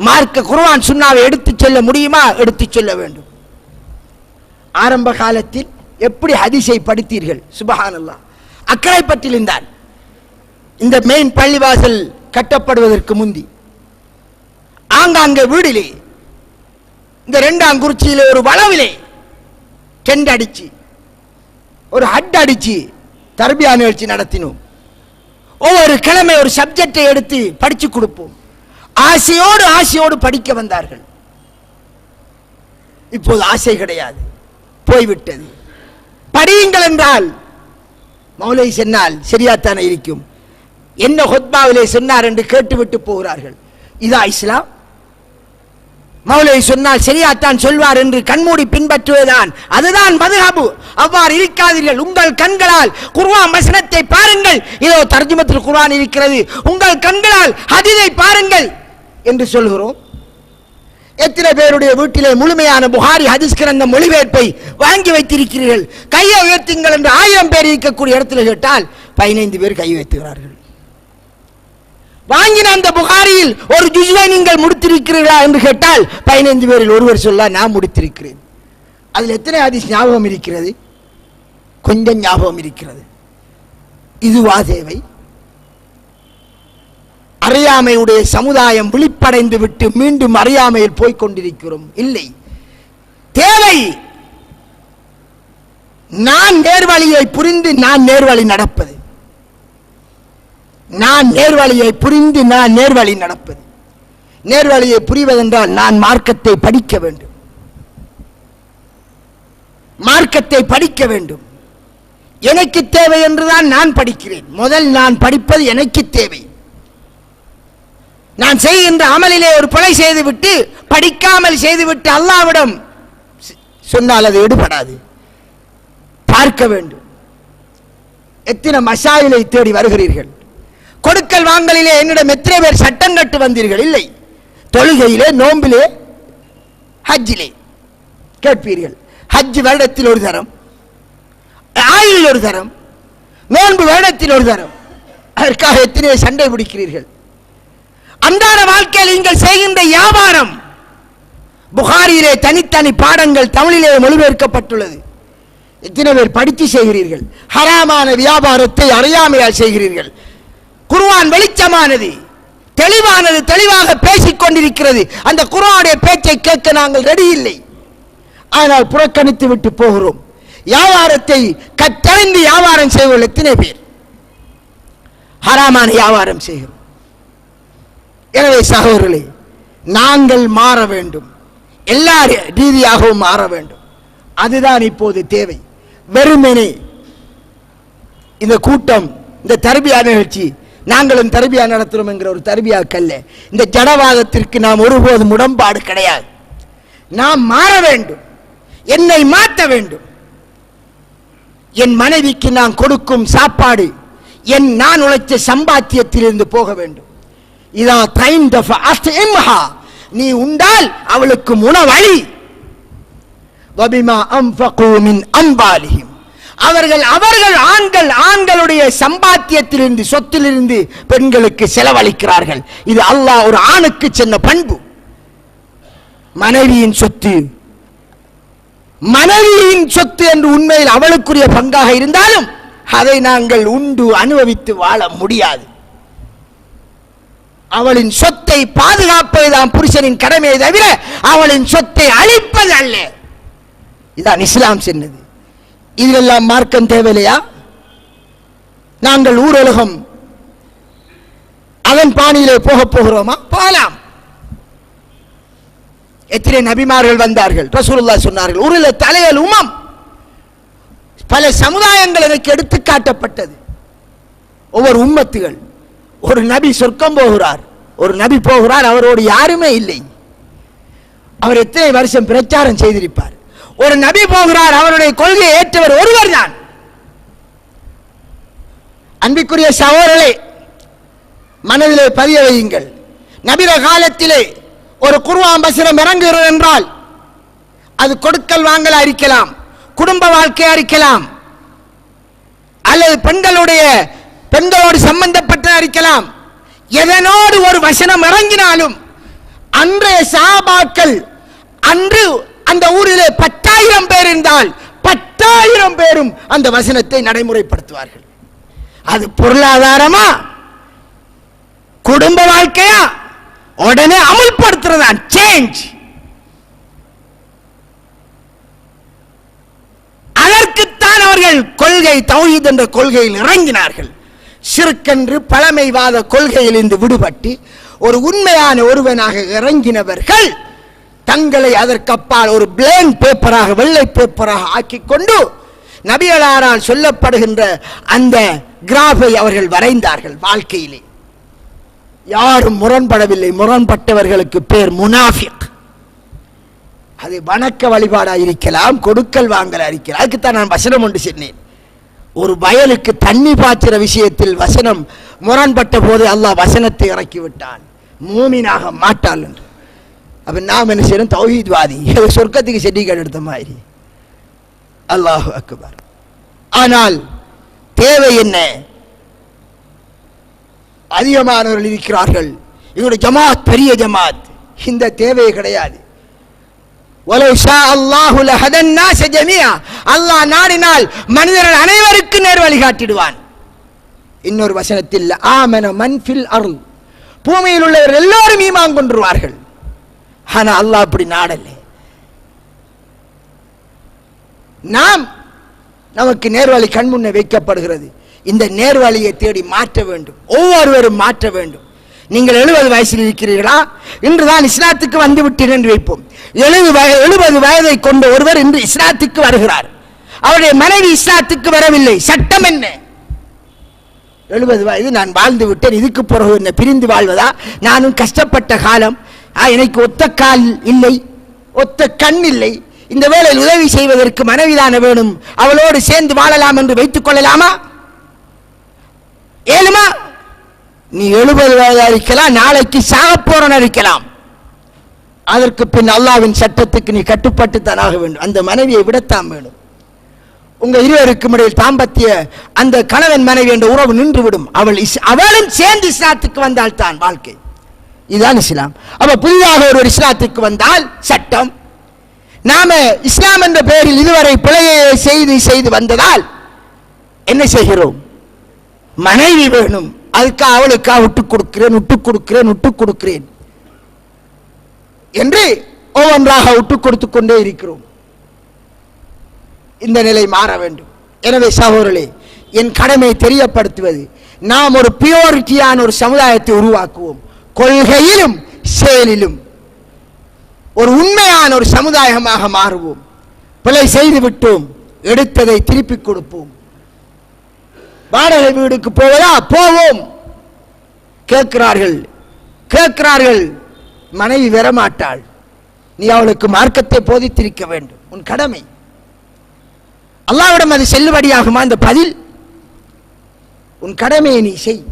Speaker 2: மார்க்க குர்ஆன் சுன்னாவை எடுத்துச் செல்ல முடியுமா? எடுத்துச் செல்ல வேண்டும். ஆரம்ப காலத்தில் எப்படி ஹதீஸை படித்தீர்கள்? சுப்ஹானல்லாஹ். அக்கரைப்பட்டில் இருந்தால் இந்த மெயின் பள்ளிவாசல் கட்டப்படுவதற்கு முந்தி ஆங்காங்கே வீடிலே, இந்த 2ஆம் குறிச்சியிலே ஒரு வளவிலே டென்ட் அடிச்சு, ஒரு ஹட் அடிச்சு தர்பியா நிகழ்ச்சி நடத்தினோம். ஒவ்வொரு கிழமை ஒரு சப்ஜெக்டை எடுத்து படிச்சு கொடுப்போம். ஆசையோடு படிக்க வந்தார்கள். இப்போது ஆசை கிடையாது, போய்விட்டது. படியுங்கள் என்றால் மௌலை சொன்னால் சரியாத்தானே இருக்கும், என்ன ஹுத்பாவிலே சொன்னார் என்று கேட்டுவிட்டு போகிறார்கள். இதா இஸ்லாம்? மௌலவி சொன்னால் சரியாத்தான் சொல்வார் என்று கண்மூடி பின்பற்றுவதுதான் அதுதான் மதுஹப். அவ்வாறு இருக்காதீர்கள். உங்கள் கண்களால் குர்ஆன் வசனத்தை பாருங்கள், இதோ தர்ஜுமத்துல் குர்ஆன் இருக்கிறது, உங்கள் கண்களால் ஹதீஸை பாருங்கள் என்று சொல்கிறோம். எத்தனை பேருடைய வீட்டிலே முழுமையான புகாரி ஹதீஸ் கிரந்த மொழிபெயர்ப்பை வாங்கி வைத்திருக்கிறீர்கள்? கையை உயர்த்துங்கள் என்று 1000 பேர் இருக்கக்கூடிய இடத்துல கேட்டால் 15 பேர் கை வைத்துகிறார்கள். வாங்கின அந்த புகாரியில் ஒரு ஜுஸ்வை நீங்கள் முடித்திருக்கிறீர்களா என்று கேட்டால் 15 பேரில் ஒருவர் சொல்ல நான் முடித்திருக்கிறேன். அதில் எத்தனை ஹதீஸ் ஞாபகம் இருக்கிறது? கொஞ்சம் ஞாபகம் இருக்கிறது. இதுவா தேவை? அறியாமையுடைய சமுதாயம் விழிப்படைந்து விட்டு மீண்டும் அறியாமையில் போய்க் கொண்டிருக்கிறோம். இல்லை, தேவை நான் நேர்வழியை புரிந்து நான் நேர்வழி நடப்பது. நான் நேர்வழியை புரிந்து நான் நேர்வழி நடப்பது. நேர்வழியை புரிவதென்றால் நான் மார்க்கத்தை படிக்க வேண்டும். மார்க்கத்தை படிக்க வேண்டும். எனக்கு தேவை என்றுதான் நான் படிக்கிறேன். முதல் நான் படிப்பது எனக்கு தேவை. நான் செய்கின்ற அமலிலே ஒரு பிழை செய்துவிட்டு படிக்காமல் செய்துவிட்டு அல்லாஹ்விடம் சொன்னால் அது எடுபடாது. பார்க்க வேண்டும். எத்தனை மசாயிலை தேடி வருகிறீர்கள்? கொடுக்கல் வாங்கலிலே என்னிடம் எத்தனை பேர் சட்டம் கட்டு வந்தீர்கள்? இல்லை, தொழுகையிலே, நோம்பிலே, ஹஜ்ஜிலே கேட்பீர்கள். ஹஜ் வருடத்தில் ஒரு தரம், ஆயுளில் ஒரு தரம், நோன்பு வருடத்தில் ஒரு தரம். அதற்காக எத்தனை சண்டை பிடிக்கிறீர்கள்? அன்றாட வாழ்க்கையில் நீங்கள் செய்கின்ற வியாபாரம், புகாரியிலே தனித்தனி பாடங்கள் தமிழிலே மொழிபெயர்க்கப்பட்டுள்ளது. எத்தனை பேர் படித்து செய்கிறீர்கள்? ஹராமான வியாபாரத்தை அறியாமையால் செய்கிறீர்கள். குர்ஆன் வெளிச்சமானது, தெளிவானது, தெளிவாக பேசிக் கொண்டிருக்கிறது. அந்த குர்ஆனுடைய பேச்சை கேட்க நாங்கள் ரெடி இல்லை. ஆனால் புறக்கணித்து விட்டு போகிறோம். வியாபாரத்தை கத்தறிந்து வியாபாரம் செய்வர்கள் எத்தனை பேர்? ஹராமான வியாபாரம் செய்கிறோம். எனவே சகோதரர்களே, நாங்கள் மாற வேண்டும். எல்லா ரீதியாகவும் மாற வேண்டும். அதுதான் இப்போது தேவை. வெறுமனே இந்த கூட்டம், இந்த தர்பியா நிகழ்ச்சி, நாங்களும் தர்பியா நடத்துகிறோம் என்கிற ஒரு தர்பியா கல்ல, இந்த ஜடவாதத்திற்கு நாம் ஒருபோதும் உடன்பாடு கிடையாது. நாம் மாற வேண்டும். என்னை மாற்ற வேண்டும். என் மனைவிக்கு நான் கொடுக்கும் சாப்பாடு நான் உழைச்ச சம்பாத்தியத்திலிருந்து போக வேண்டும். இதா தைன் தஃபா அஸ்இம்ஹா, நீ உண்டால் அவளுக்கு உணவளி. வபிமா அன்ஃபகு மின் அம்வாலிஹிம், அவர்கள் ஆண்களுடைய சம்பாத்தியத்திலிருந்து, சொத்திலிருந்து பெண்களுக்கு செலவழிக்கிறார்கள். இது அல்லாஹ் ஒரு ஆணுக்கு சொன்ன பண்பு. மனைவியின் சொத்து என்று உண்மையில் அவளுக்குரிய பங்காக இருந்தாலும் அதை நாங்கள் உண்டு அனுபவித்து வாழ முடியாது. அவளின் சொத்தை பாதுகாப்பதுதான் புருஷனின் கடமையை தவிர அவளின் சொத்தை அழிப்பது அல்ல. இதான் இஸ்லாம் சொன்னது. இதெல்லாம் மார்க்கம் தேவையில்லையா? நாங்கள் ஊரலகம் அதன் பாணியிலே போகிறோமா? போகலாம். எத்தனை நபிமார்கள் வந்தார்கள். ரசூலுல்லாஹ் சொன்னார்கள், ஊரில் தலையல் உமம், பல சமுதாயங்கள் எனக்கு எடுத்து காட்டப்பட்டது. ஒவ்வொரு உம்மத்துகள், ஒரு நபி சொர்க்கம் போகிறார், ஒரு நபி போகிறார், அவரோடு யாருமே இல்லை. அவர் எத்தனை வருஷம் பிரச்சாரம் செய்திருப்பார். ஒரு நபி போகிறார், அவருடைய கொள்கையை ஏற்றவர் ஒருவர் தான். அன்பிற்குரிய சகோதரர்களே, மனதிலே பதிய வையுங்கள். நபிர காலத்திலே ஒரு குர்ஆன் வசனம் இறங்குகிறது என்றால் அது கொடுக்கல் வாங்கலா இருக்கலாம், குடும்ப வாழ்க்கையா இருக்கலாம், அல்லது பெண்களோடு சம்பந்தப்பட்ட இருக்கலாம். எதனோடு ஒரு வசனம் இறங்கினாலும் அன்றைய சஹாபாக்கள், அன்று அந்த ஊரிலே 10,000 பேர் இருந்தால் 10,000 பேரும் அந்த வசனத்தை நடைமுறைப்படுத்துவார்கள். அது பொருளாதாரமா, குடும்ப வாழ்க்கையா, உடனே அமல்படுத்துறதான் சேஞ்ச். அதற்குத்தான் அவர்கள் கொள்கை தௌஹீத் என்ற கொள்கையில் இறங்கினார்கள். ஷிர்க் பழமைவாத கொள்கையில் இருந்து விடுபட்டு ஒரு உண்மையான ஒருவனாக இறங்கினவர்கள் தங்களை அதற்கப்பால் ஒரு பிளாங்க் பேப்பராக, வெள்ளை பேப்பராக ஆக்கிக் கொண்டு நபிகளாரால் சொல்லப்படுகின்ற அந்த கிராஃபை அவர்கள் வரைந்தார்கள். வாழ்க்கையிலே யாரும் முரண்படவில்லை. முரண்பட்டவர்களுக்கு பேர் முனாஃபிக். அது வணக்க வழிபாடாக இருக்கலாம், கொடுக்கல் வாங்கலா இருக்கலாம். அதுக்குத்தான் நான் வசனம் ஒன்று சொன்னேன். ஒரு வயலுக்கு தண்ணி பாய்ச்சிற விஷயத்தில் வசனம் முரண்பட்ட போது அல்லாஹ் வசனத்தை இறக்கி விட்டான், மூமினாக மாட்டாள் என்று. அப்ப நாம் என்ன செய்யணும்? தௌஹீத்வாதி, சொர்க்கத்துக்கு செடிகள் எடுத்த மாதிரி. அல்லாஹு அக்பர். ஆனால் தேவை என்ன? அதிகமானவர்கள் இருக்கிறார்கள், இவருடைய ஜமாத் பெரிய ஜமாத். இந்த தேவை கிடையாது. அல்லாஹ் நாடினால் மனிதர்கள் அனைவருக்கும் நேர் வழி காட்டிடுவான். இன்னொரு வசனத்தில் ஆமன மன் ஃபில் அர்ல், பூமியில் உள்ளவர்கள் எல்லாரும் ஈமான் கொண்டுருவார்கள். ஆனா அல்லாஹ் அப்படி நாடல்ல. நமக்கு நேர்வழி கண்முன்னே வைக்கப்படுகிறது. இந்த நேர்வழியை தேடி மாற்ற வேண்டும், ஒவ்வொருவரும் மாற்ற வேண்டும். நீங்கள் 70 வயசில் இருக்கிறீர்களா? இன்றுதான் இஸ்லாத்துக்கு வந்து விட்டீர்கள் என்று வைப்போம். 70 வயதை கொண்ட ஒருவர் இன்று இஸ்லாத்துக்கு வருகிறார். அவருடைய மனைவி இஸ்லாத்துக்கு வரவில்லை. சட்டம் என்ன? 70 வயது நான் வாழ்ந்து விட்டேன், இதுக்கு பிறகு என்ன பிரிந்து வாழ்வதா? நானும் கஷ்டப்பட்ட காலம், எனக்கு ஒத்த கால் இல்லை, ஒத்த கண் இல்லை, இந்த வேளையில் உதவி செய்வதற்கு மனைவிதான வேணும், அவளோடு சேர்ந்து வாழலாம் என்று வைத்துக் கொள்ளலாமா? ஏழுமா? நீ 70 வயதா இருக்கலாம், நாளைக்கு சாகப்போறன இருக்கலாம். அதற்கு பின் அல்லாஹ்வின் சட்டத்துக்கு நீ கட்டுப்பட்டு தானாக வேண்டும். அந்த மனைவியை விடத்தான் வேணும். உங்க இருவருக்கும் இடையில் தாம்பத்திய அந்த கணவன் மனைவி என்ற உறவு நின்றுவிடும். அவளும் சேர்ந்து இஸ்லாத்துக்கு வந்தால் தான் வாழ்க்கை. இதுதான் இஸ்லாம். அப்ப புதிதாக ஒரு இஸ்லாத்துக்கு வந்தால் சட்டம். நாம இஸ்லாம் என்ற பெயரில் இதுவரை பிழையை செய்து வந்ததால் என்ன செய்கிறோம்? மனைவி வேணும், அதுக்கு அவளுக்காக விட்டுக் கொடுக்கிறேன் என்று ஒவ்வொன்றாக விட்டுக் கொடுத்து கொண்டே இருக்கிறோம். இந்த நிலை மாற வேண்டும். எனவே சகோதரர்களே, என் கடமை தெரியப்படுத்துவது, நாம் ஒரு பியூரிட்டியான ஒரு சமுதாயத்தை உருவாக்குவோம். கொள்கையிலும் செயலிலும் ஒரு உண்மையான ஒரு சமுதாயமாக மாறுவோம். பிழை செய்து விட்டோம், எடுத்ததை திருப்பி கொடுப்போம். வாடகை வீடுக்கு போவதா? போவோம். கேட்கிறார்கள், மனைவி வரமாட்டாள். நீ அவளுக்கு மார்க்கத்தை போதித்திருக்க வேண்டும், உன் கடமை. அல்லாஹ்விடம் அது செல்லுபடியாகுமா? அந்த பதில், உன் கடமையை நீ செய்.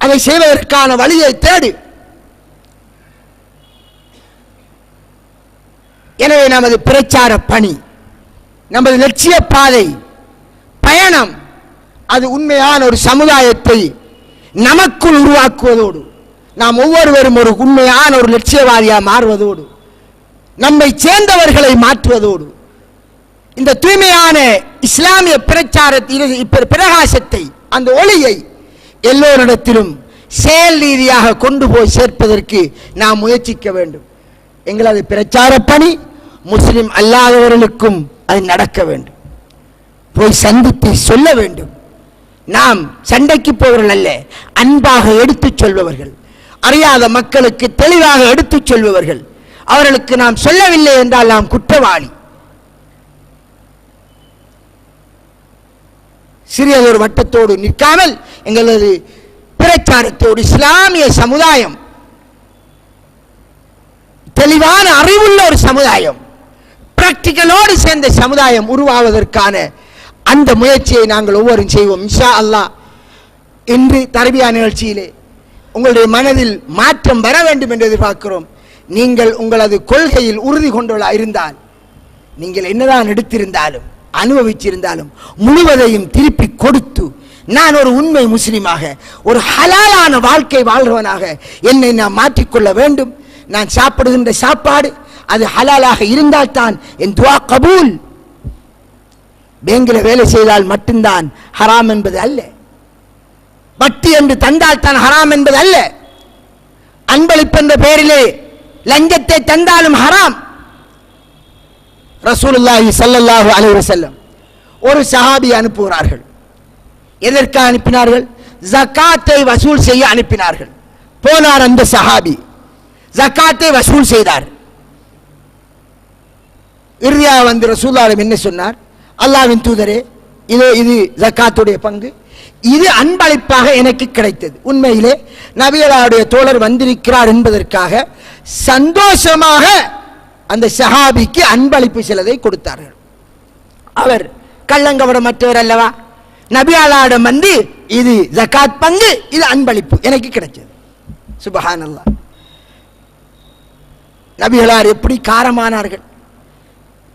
Speaker 2: அதை செய்வதற்கான வழியை தேடு. எனவே நமது பிரச்சார பணி, நமது லட்சிய பாதை பயணம், அது உண்மையான ஒரு சமுதாயத்தை நமக்குள் உருவாக்குவதோடு, நாம் ஒவ்வொருவரும் ஒரு உண்மையான ஒரு லட்சியவாதியாக மாறுவதோடு, நம்மை சேர்ந்தவர்களை மாற்றுவதோடு, இந்த தூய்மையான இஸ்லாமிய பிரகாசத்தை, அந்த ஒளியை எல்லோரிடத்திலும் செயல் ரீதியாக கொண்டு போய் சேர்ப்பதற்கு நாம் முயற்சிக்க வேண்டும். எங்களது பிரச்சார பணி முஸ்லிம் அல்லாதவர்களுக்கும் அது நடக்க வேண்டும். போய் சந்தித்து சொல்ல வேண்டும். நாம் சண்டைக்கு போவர்கள் அல்ல, அன்பாக எடுத்துச் சொல்பவர்கள், அறியாத மக்களுக்கு தெளிவாக எடுத்துச் சொல்பவர்கள். அவர்களுக்கு நாம் சொல்லவில்லை என்றால் நாம் குற்றவாளி. சிறியதொரு வட்டத்தோடு நிற்காமல் எங்களது பிரச்சாரத்தோடு இஸ்லாமிய சமுதாயம், தெளிவான அறிவுள்ள ஒரு சமுதாயம், பிராக்டிக்கலோடு சேர்ந்த சமுதாயம் உருவாவதற்கான அந்த முயற்சியை நாங்கள் ஒவ்வொருவரும் செய்வோம். இன்ஷா அல்லாஹ். இன்று தர்பியா நிகழ்ச்சியிலே உங்களுடைய மனதில் மாற்றம் வர வேண்டும் என்று எதிர்பார்க்கிறோம். நீங்கள் உங்களது கொள்கையில் உறுதி கொண்டவர்களாக இருந்தால், நீங்கள் என்னதான் எடுத்திருந்தாலும் அனுபவிச்சிருந்தாலும் முழுவதையும் திருப்பி கொடுத்து, நான் ஒரு உண்மை முஸ்லிமாக, ஒரு ஹலாலான வாழ்க்கை வாழ்றவனாக என்னை நான் மாற்றிக்கொள்ள வேண்டும். நான் சாப்பிடுகின்ற சாப்பாடு அது ஹலாலாக இருந்தால் தான் என் துஆ கபூல். பேங்கில் வேலை செய்தால் மட்டும்தான் ஹராம் என்பது அல்ல. வட்டி என்று தந்தால் தான் ஹராம் என்பது அல்ல. அன்பளிப்பு என்ற பெயரிலே லஞ்சத்தை தந்தாலும் ஹராம். ரசூலுல்லாஹி ஸல்லல்லாஹு அலைஹி வஸல்லம் ஒரு சஹாபி அனுப்புகிறார்கள். எதற்காக அனுப்பினார்கள்? ஜகாத்தை வசூல் செய்ய அனுப்பினார்கள். போனார் அந்த சஹாபி, ஜகாத்தை வசூல் செய்தார். இறுதியாக வந்து ரசூலுல்லாஹ் என்ன சொன்னார்? அல்லாஹ்வின் தூதரே, இது ஜகாத்துடைய பங்கு, இது அன்பளிப்பாக எனக்கு கிடைத்தது. உண்மையிலே நபியலாருடைய தோழர் வந்திருக்கிறார் என்பதற்காக சந்தோஷமாக அந்த சஹாபிக்கு அன்பளிப்பு சிலதை கொடுத்தார்கள். அவர் கள்ளங்கவடமற்றவர் அல்லவா? நபியாளாரிடம் வந்து இது ஜகாத் பங்கு, இது அன்பளிப்பு எனக்கு கிடைச்சது. சுப்ஹானல்லாஹ். நபிகளார் எப்படி காரமானார்கள்!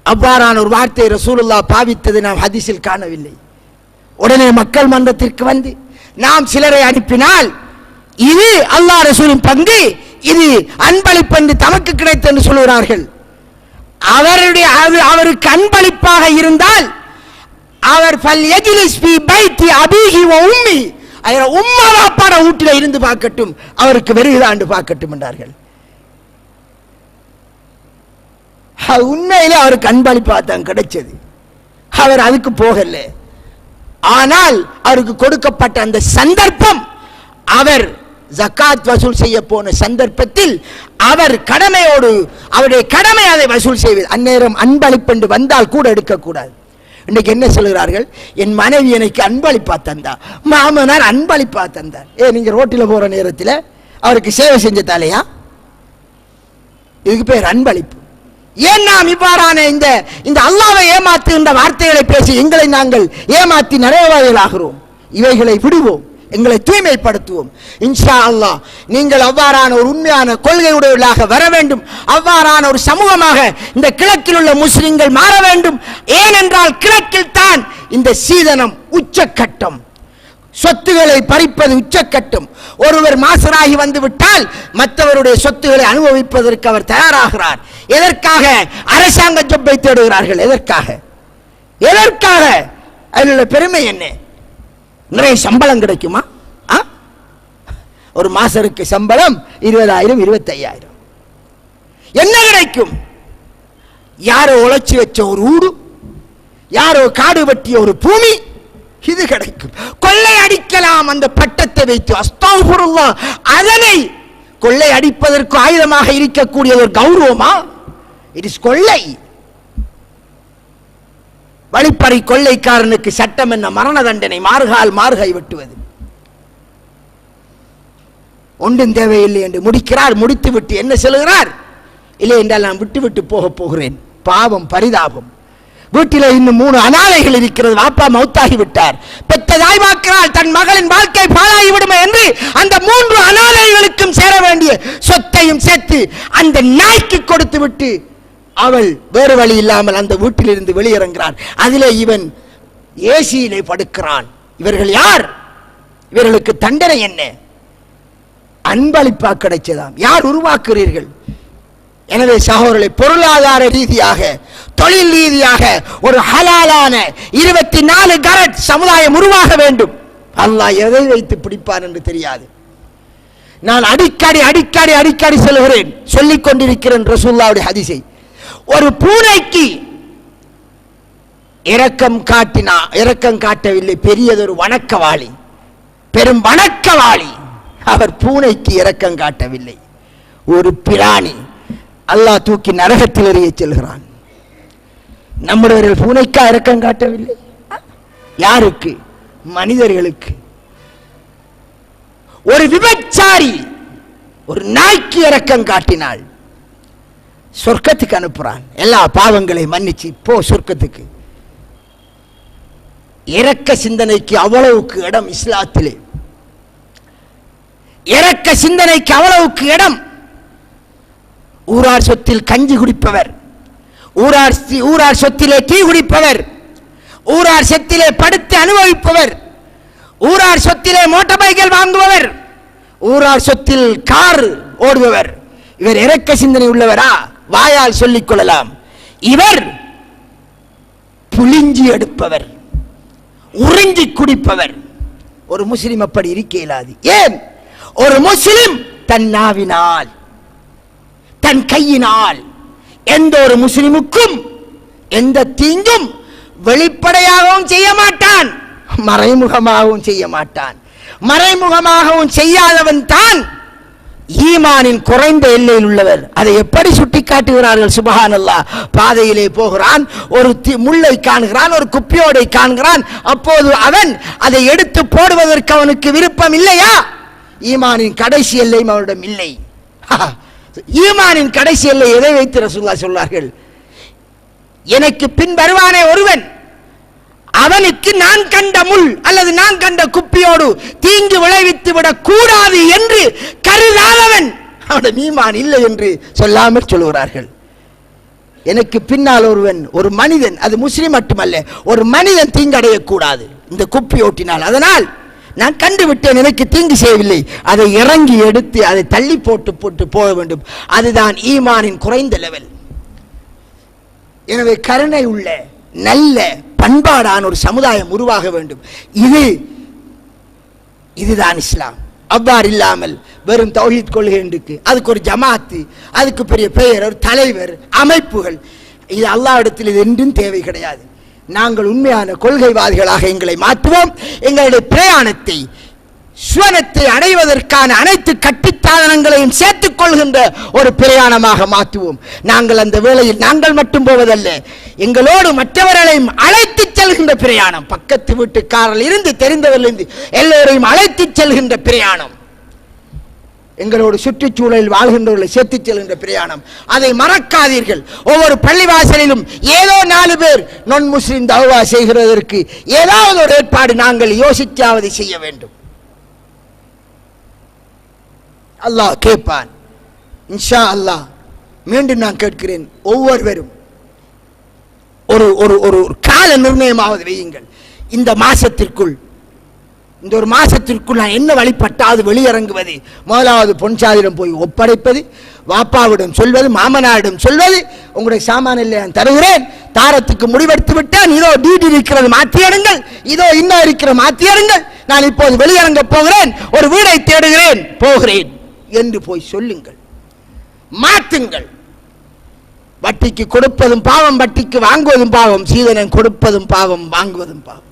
Speaker 2: அவ்வாறான ஒரு வார்த்தை ரசூலுல்லாஹ் பாவித்தது நாம் ஹதீஸில் காணவில்லை. உடனே மக்கள் மன்றத்திற்கு வந்து நாம் சிலரை அனுப்பினால் இது அல்லாஹ் ரசூலின் பங்கு, இது அன்பளிப்பு என்று தமக்கு கிடைத்தது என்று சொல்கிறார்கள். அவருக்கு அன்பளிப்பாக இருந்தால் அவர் உம்மா வாப்பாட வீட்டில் இருந்து பார்க்கட்டும், அவருக்கு வெறுதாண்டு பார்க்கட்டும் என்றார்கள். உண்மையிலே அவருக்கு அன்பளிப்பாக தான் கிடைச்சது. அவர் அதுக்கு போகல. ஆனால் அவருக்கு கொடுக்கப்பட்ட அந்த சந்தர்ப்பம், அவர் ஜகாத் வசூல் செய்ய போன சந்தர்ப்பத்தில் அவர் கடமையோடு, அவருடைய கடமை அதை வசூல் செய்வது. அந்நேரம் அன்பளிப்பு என்று வந்தால் கூட எடுக்கக்கூடாது. இன்னைக்கு என்ன சொல்கிறார்கள்? என் மனைவி எனக்கு அன்பளிப்பா தந்தா, மாமனார் அன்பளிப்பா தந்தார். நீங்க ரோட்டில் போற நேரத்தில் அவருக்கு சேவை செஞ்ச தலையா? இதுக்கு பேர் அன்பளிப்பு. ஏன் நாம் இவ்வாறான இந்த அல்லாஹ்வை ஏமாத்துகின்ற வார்த்தைகளை பேசி எங்களை நாங்கள் ஏமாற்றி நரகவாதிகளாகிறோம்? இவைகளை விடுவோம், எங்களை தூய்மைப்படுத்துவோம். இன்ஷா அல்லாஹ் நீங்கள் அவ்வாறான ஒரு உண்மையான கொள்கையுடையவர்களாக வர வேண்டும். அவ்வாறான ஒரு சமூகமாக இந்த கிழக்கில் உள்ள முஸ்லிம்கள் மாற வேண்டும். ஏனென்றால் கிழக்கில் தான் இந்த சீதனம் உச்சக்கட்டம், சொத்துக்களை பறிப்பது உச்சக்கட்டம். ஒருவர் மாசராகி வந்து விட்டால் மற்றவருடைய சொத்துக்களை அனுபவிப்பதற்கு அவர் தயாராகிறார். எதற்காக? அரசாங்க ஜொப்பை தேடுகிறார்கள். எதற்காக? அதில் உள்ள பெருமை என்ன? நிறைய சம்பளம் கிடைக்குமா? ஒரு மாசருக்கு சம்பளம் 20,000 25,000 என்ன கிடைக்கும்? யாரோ உழைச்சி வச்ச ஒரு ஊடு, யாரோ காடு வெட்டிய ஒரு பூமி, இது கிடைக்கும். கொள்ளை அடிக்கலாம் அந்த பட்டத்தை வைத்து. அஸ்தக்ஃபிருல்லாஹ். அதனை கொள்ளை அடிப்பதற்கு ஆயுதமாக இருக்கக்கூடிய ஒரு கௌரவமா? இட் இஸ் கொள்ளை. வழிப்பறி கொள்ளைக்காரனுக்கு சட்டம் என்ன? மரண தண்டனை, மார்கால் மார்கை வெட்டுவது. ஒன்றும் தேவையில்லை என்று முடிக்கிறார். முடித்து விட்டு என்ன சொல்கிறார்? இல்லை என்றால் நான் விட்டு விட்டு போகிறேன். பாவம், பரிதாபம். வீட்டில் இன்னும் 3 அனாதைகள் இருக்கிறது. வாப்பா மௌத்தாகி விட்டார். பெற்ற தாய்மாக்கிறால் தன் மகளின் வாழ்க்கை பாழாகிவிடுமே என்று அந்த 3 அனாதைகளுக்கும் சேர வேண்டிய சொத்தையும் சேர்த்து அந்த நாய்க்கு கொடுத்து விட்டு அவள் வேறு வழி இல்லாமல் அந்த வீட்டிலிருந்து வெளியிறங்கிறார். அதிலே இவன் ஏசியிலே படுக்கிறான். இவர்கள் யார்? இவர்களுக்கு தண்டனை என்ன? அன்பளிப்பா கிடைச்சதாம். யார் உருவாக்குறீர்கள்? எனவே சகோதரர்களை, பொருளாதார ரீதியாக, தொழில் ரீதியாக ஒரு ஹலாலான 24 கரட் சமுதாயம் உருவாக வேண்டும். அல்லாஹ் எதை வைத்து பிடிப்பான் என்று தெரியாது. நான் அடிக்கடி அடிக்கடி அடிக்கடி சொல்கிறேன், சொல்லிக் கொண்டிருக்கிறேன் ரசூலுல்லாஹ்வுடைய ஹதீஸை. ஒரு பூனைக்கு இரக்கம் காட்டவில்லை, பெரியதொரு வணக்கவாளி, பெரும் வணக்கவாளி. அவர் பூனைக்கு இரக்கம் காட்டவில்லை. ஒரு பிராணி அல்லாஹ் தூக்கி நரகத்தில் எறிய செல்கிறான். நம்முடைய பூனைக்கா இரக்கம் காட்டவில்லை? யாருக்கு? மனிதர்களுக்கு. ஒரு விபச்சாரி ஒரு நாய்க்கு இரக்கம் காட்டினாள், சொர்க்கத்துக்கு அனுப்புறான். எல்லா பாவங்களை மன்னிச்சு போ சொர்க்கத்துக்கு. இரக்க சிந்தனைக்கு அவ்வளவுக்கு இடம் இஸ்லாத்திலே. இரக்க சிந்தனைக்கு அவ்வளவுக்கு இடம். ஊரார் சொத்தில் கஞ்சி குடிப்பவர், ஊரார் சொத்திலே டீ குடிப்பவர், ஊரார் சொத்திலே படுத்து அனுபவிப்பவர், ஊரார் சொத்திலே மோட்டார் பைக்கில் வாங்குபவர், ஊரார் சொத்தில் கார் ஓடுபவர், இவர் இரக்க சிந்தனை உள்ளவரா? வாயால் சொல்லிக் கொள்ளலாம். இவர் புளிஞ்சி எடுப்பவர், உறிஞ்சி குடிப்பவர். ஒரு முஸ்லிம் அப்படி இருக்க இயலாது. ஏன்? ஒரு முஸ்லிம் தன் நாவினால், தன் கையினால் எந்த ஒரு முஸ்லிமுக்கும் எந்த தீங்கும் வெளிப்படையாகவும் செய்ய மாட்டான், மறைமுகமாகவும் செய்ய மாட்டான். மறைமுகமாகவும் செய்யாதவன் தான் ஈமானின் குறைந்த எல்லையில் உள்ளவர். அதை எப்படி சுட்டி காட்டுகிறார்கள்? சுப்ஹானல்லாஹ். பாதையிலே போகிறான், ஒரு முள்ளை காண்கிறான், ஒரு குப்பியோடை காண்கிறான். அப்போது அவன் அதை எடுத்து போடுவதற்கு அவனுக்கு விருப்பம் இல்லையா? ஈமானின் கடைசி எல்லையும் அவரிடம் இல்லை. ஈமானின் கடைசி எல்லை எதை வைத்து ரசூலுல்லாஹ் சொன்னார்கள்? எனக்கு பின் வருவானே ஒருவன், அவனுக்கு நான் கண்ட முள் அல்லது நான் கண்ட குப்பியோடு தீங்கு விளைவித்து விடக் கூடாது என்று கருதாதவன் அவன் ஈமான் இல்லை என்று சொல்லாமல் சொல்கிறார்கள். எனக்கு பின்னால் ஒருவன், ஒரு மனிதன், அது முஸ்லிம் மட்டுமல்ல, ஒரு மனிதன் தீங்கடையக்கூடாது இந்த குப்பியோட்டினால். அதனால் நான் கண்டுவிட்டேன், எனக்கு தீங்கு செய்யவில்லை, அதை இறங்கி எடுத்து அதை தள்ளி போட்டு போட்டு போக வேண்டும். அதுதான் ஈமானின் குறைந்த லெவல். எனவே கருணை உள்ள நல்ல பண்பாடான ஒரு சமுதாயம் உருவாக வேண்டும். இதுதான் இஸ்லாம். அவ்வாறு இல்லாமல் வெறும் தௌஹீத் கொள்கை இருக்கு, அதுக்கு ஒரு ஜமாத்து, அதுக்கு பெரிய பெயர், ஒரு தலைவர், அமைப்புகள், இது அல்லாஹ்விடத்தில் இது என்றும் தேவை கிடையாது. நாங்கள் உண்மையான கொள்கைவாதிகளாக எங்களை மாற்றுவோம். எங்களுடைய பிரயாணத்தை சுவனத்தை அடைவதற்கான அனைத்து கட்டித்தாதனங்களையும் சேர்த்துக் கொள்கின்ற ஒரு பிரயாணமாக மாற்றுவோம். நாங்கள் அந்த வேளையில் நாங்கள் மட்டும் போவதல்ல, எங்களோடு மற்றவர்களையும் அழைத்து செல்கின்ற பிரயாணம். பக்கத்து வீட்டுக்காரில் இருந்து தெரிந்தவரிலிருந்து எல்லோரையும் அழைத்து செல்கின்ற பிரயாணம். எங்களோடு சுற்றுச்சூழலில் வாழ்கின்றவர்களை சேர்த்து செல்கின்ற பிரயாணம். அதை மறக்காதீர்கள். ஒவ்வொரு பள்ளிவாசலிலும் ஏதோ 4 பேர் நான் முஸ்லிம் தௌவா செய்கிறதற்கு ஏதாவது ஒரு ஏற்பாடு நாங்கள் யோசிக்காவது செய்ய வேண்டும். அல்லாஹ் கேட்பான் இன்ஷா அல்லாஹ். மீண்டும் நான் கேட்கிறேன், ஒவ்வொருவரும் ஒரு ஒரு ஒரு கால நிர்ணயமாவது வையுங்கள். இந்த மாசத்திற்குள், இந்த ஒரு மாசத்திற்குள் நான் என்ன வழிபட்டாவது வெளியிறங்குவது, முதலாவது பொன்சாதிடம் போய் ஒப்படைப்பது, வாப்பாவிடம் சொல்வது, மாமனாரிடம் சொல்வது, உங்களுடைய சாமான இல்லை நான் தருகிறேன், தாரத்துக்கு முடிவெடுத்து விட்டேன், இதோ டிடி இருக்கிறது மாற்றியடுங்கள், இதோ இன்னும் இருக்கிற மாற்றியடுங்கள், நான் இப்போது வெளியிறங்க போகிறேன், ஒரு வீடை தேடுகிறேன், போகிறேன் என்று போய் சொல்லுங்கள். மாற்றுங்கள். வட்டிக்கு கொடுப்பதும் பாவம், வட்டிக்கு வாங்குவதும் பாவம், சீதனம் கொடுப்பதும் பாவம், வாங்குவதும் பாவம்.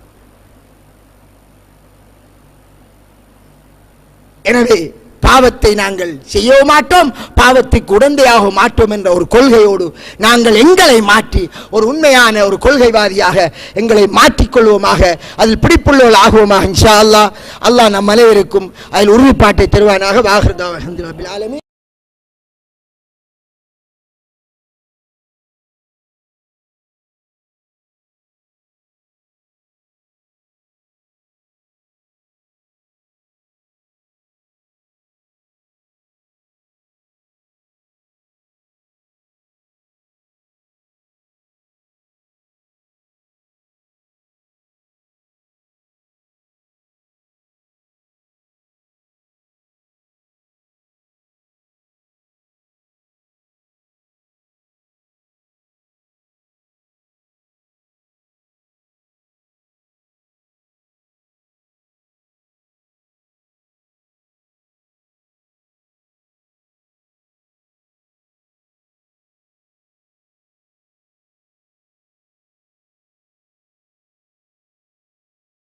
Speaker 2: எனவே பாவத்தை நாங்கள் செய்யவும் மாட்டோம், பாவத்துக்கு உடந்தையாக மாட்டோம் என்ற ஒரு கொள்கையோடு நாங்கள் எங்களை மாற்றி ஒரு உண்மையான ஒரு கொள்கைவாதியாக எங்களை மாற்றிக்கொள்வோமாக, அதில் பிடிப்புள்ளவர்கள் ஆகுவோமாக. இன்ஷா அல்லாஹ். அல்லாஹ் நம் அனைவருக்கும் அதில் உறுதிப்பாட்டை தருவானாக. வாஹிர் தஅவானா அல்ஹம்துலில்லாஹி ரப்பில் ஆலமீன்.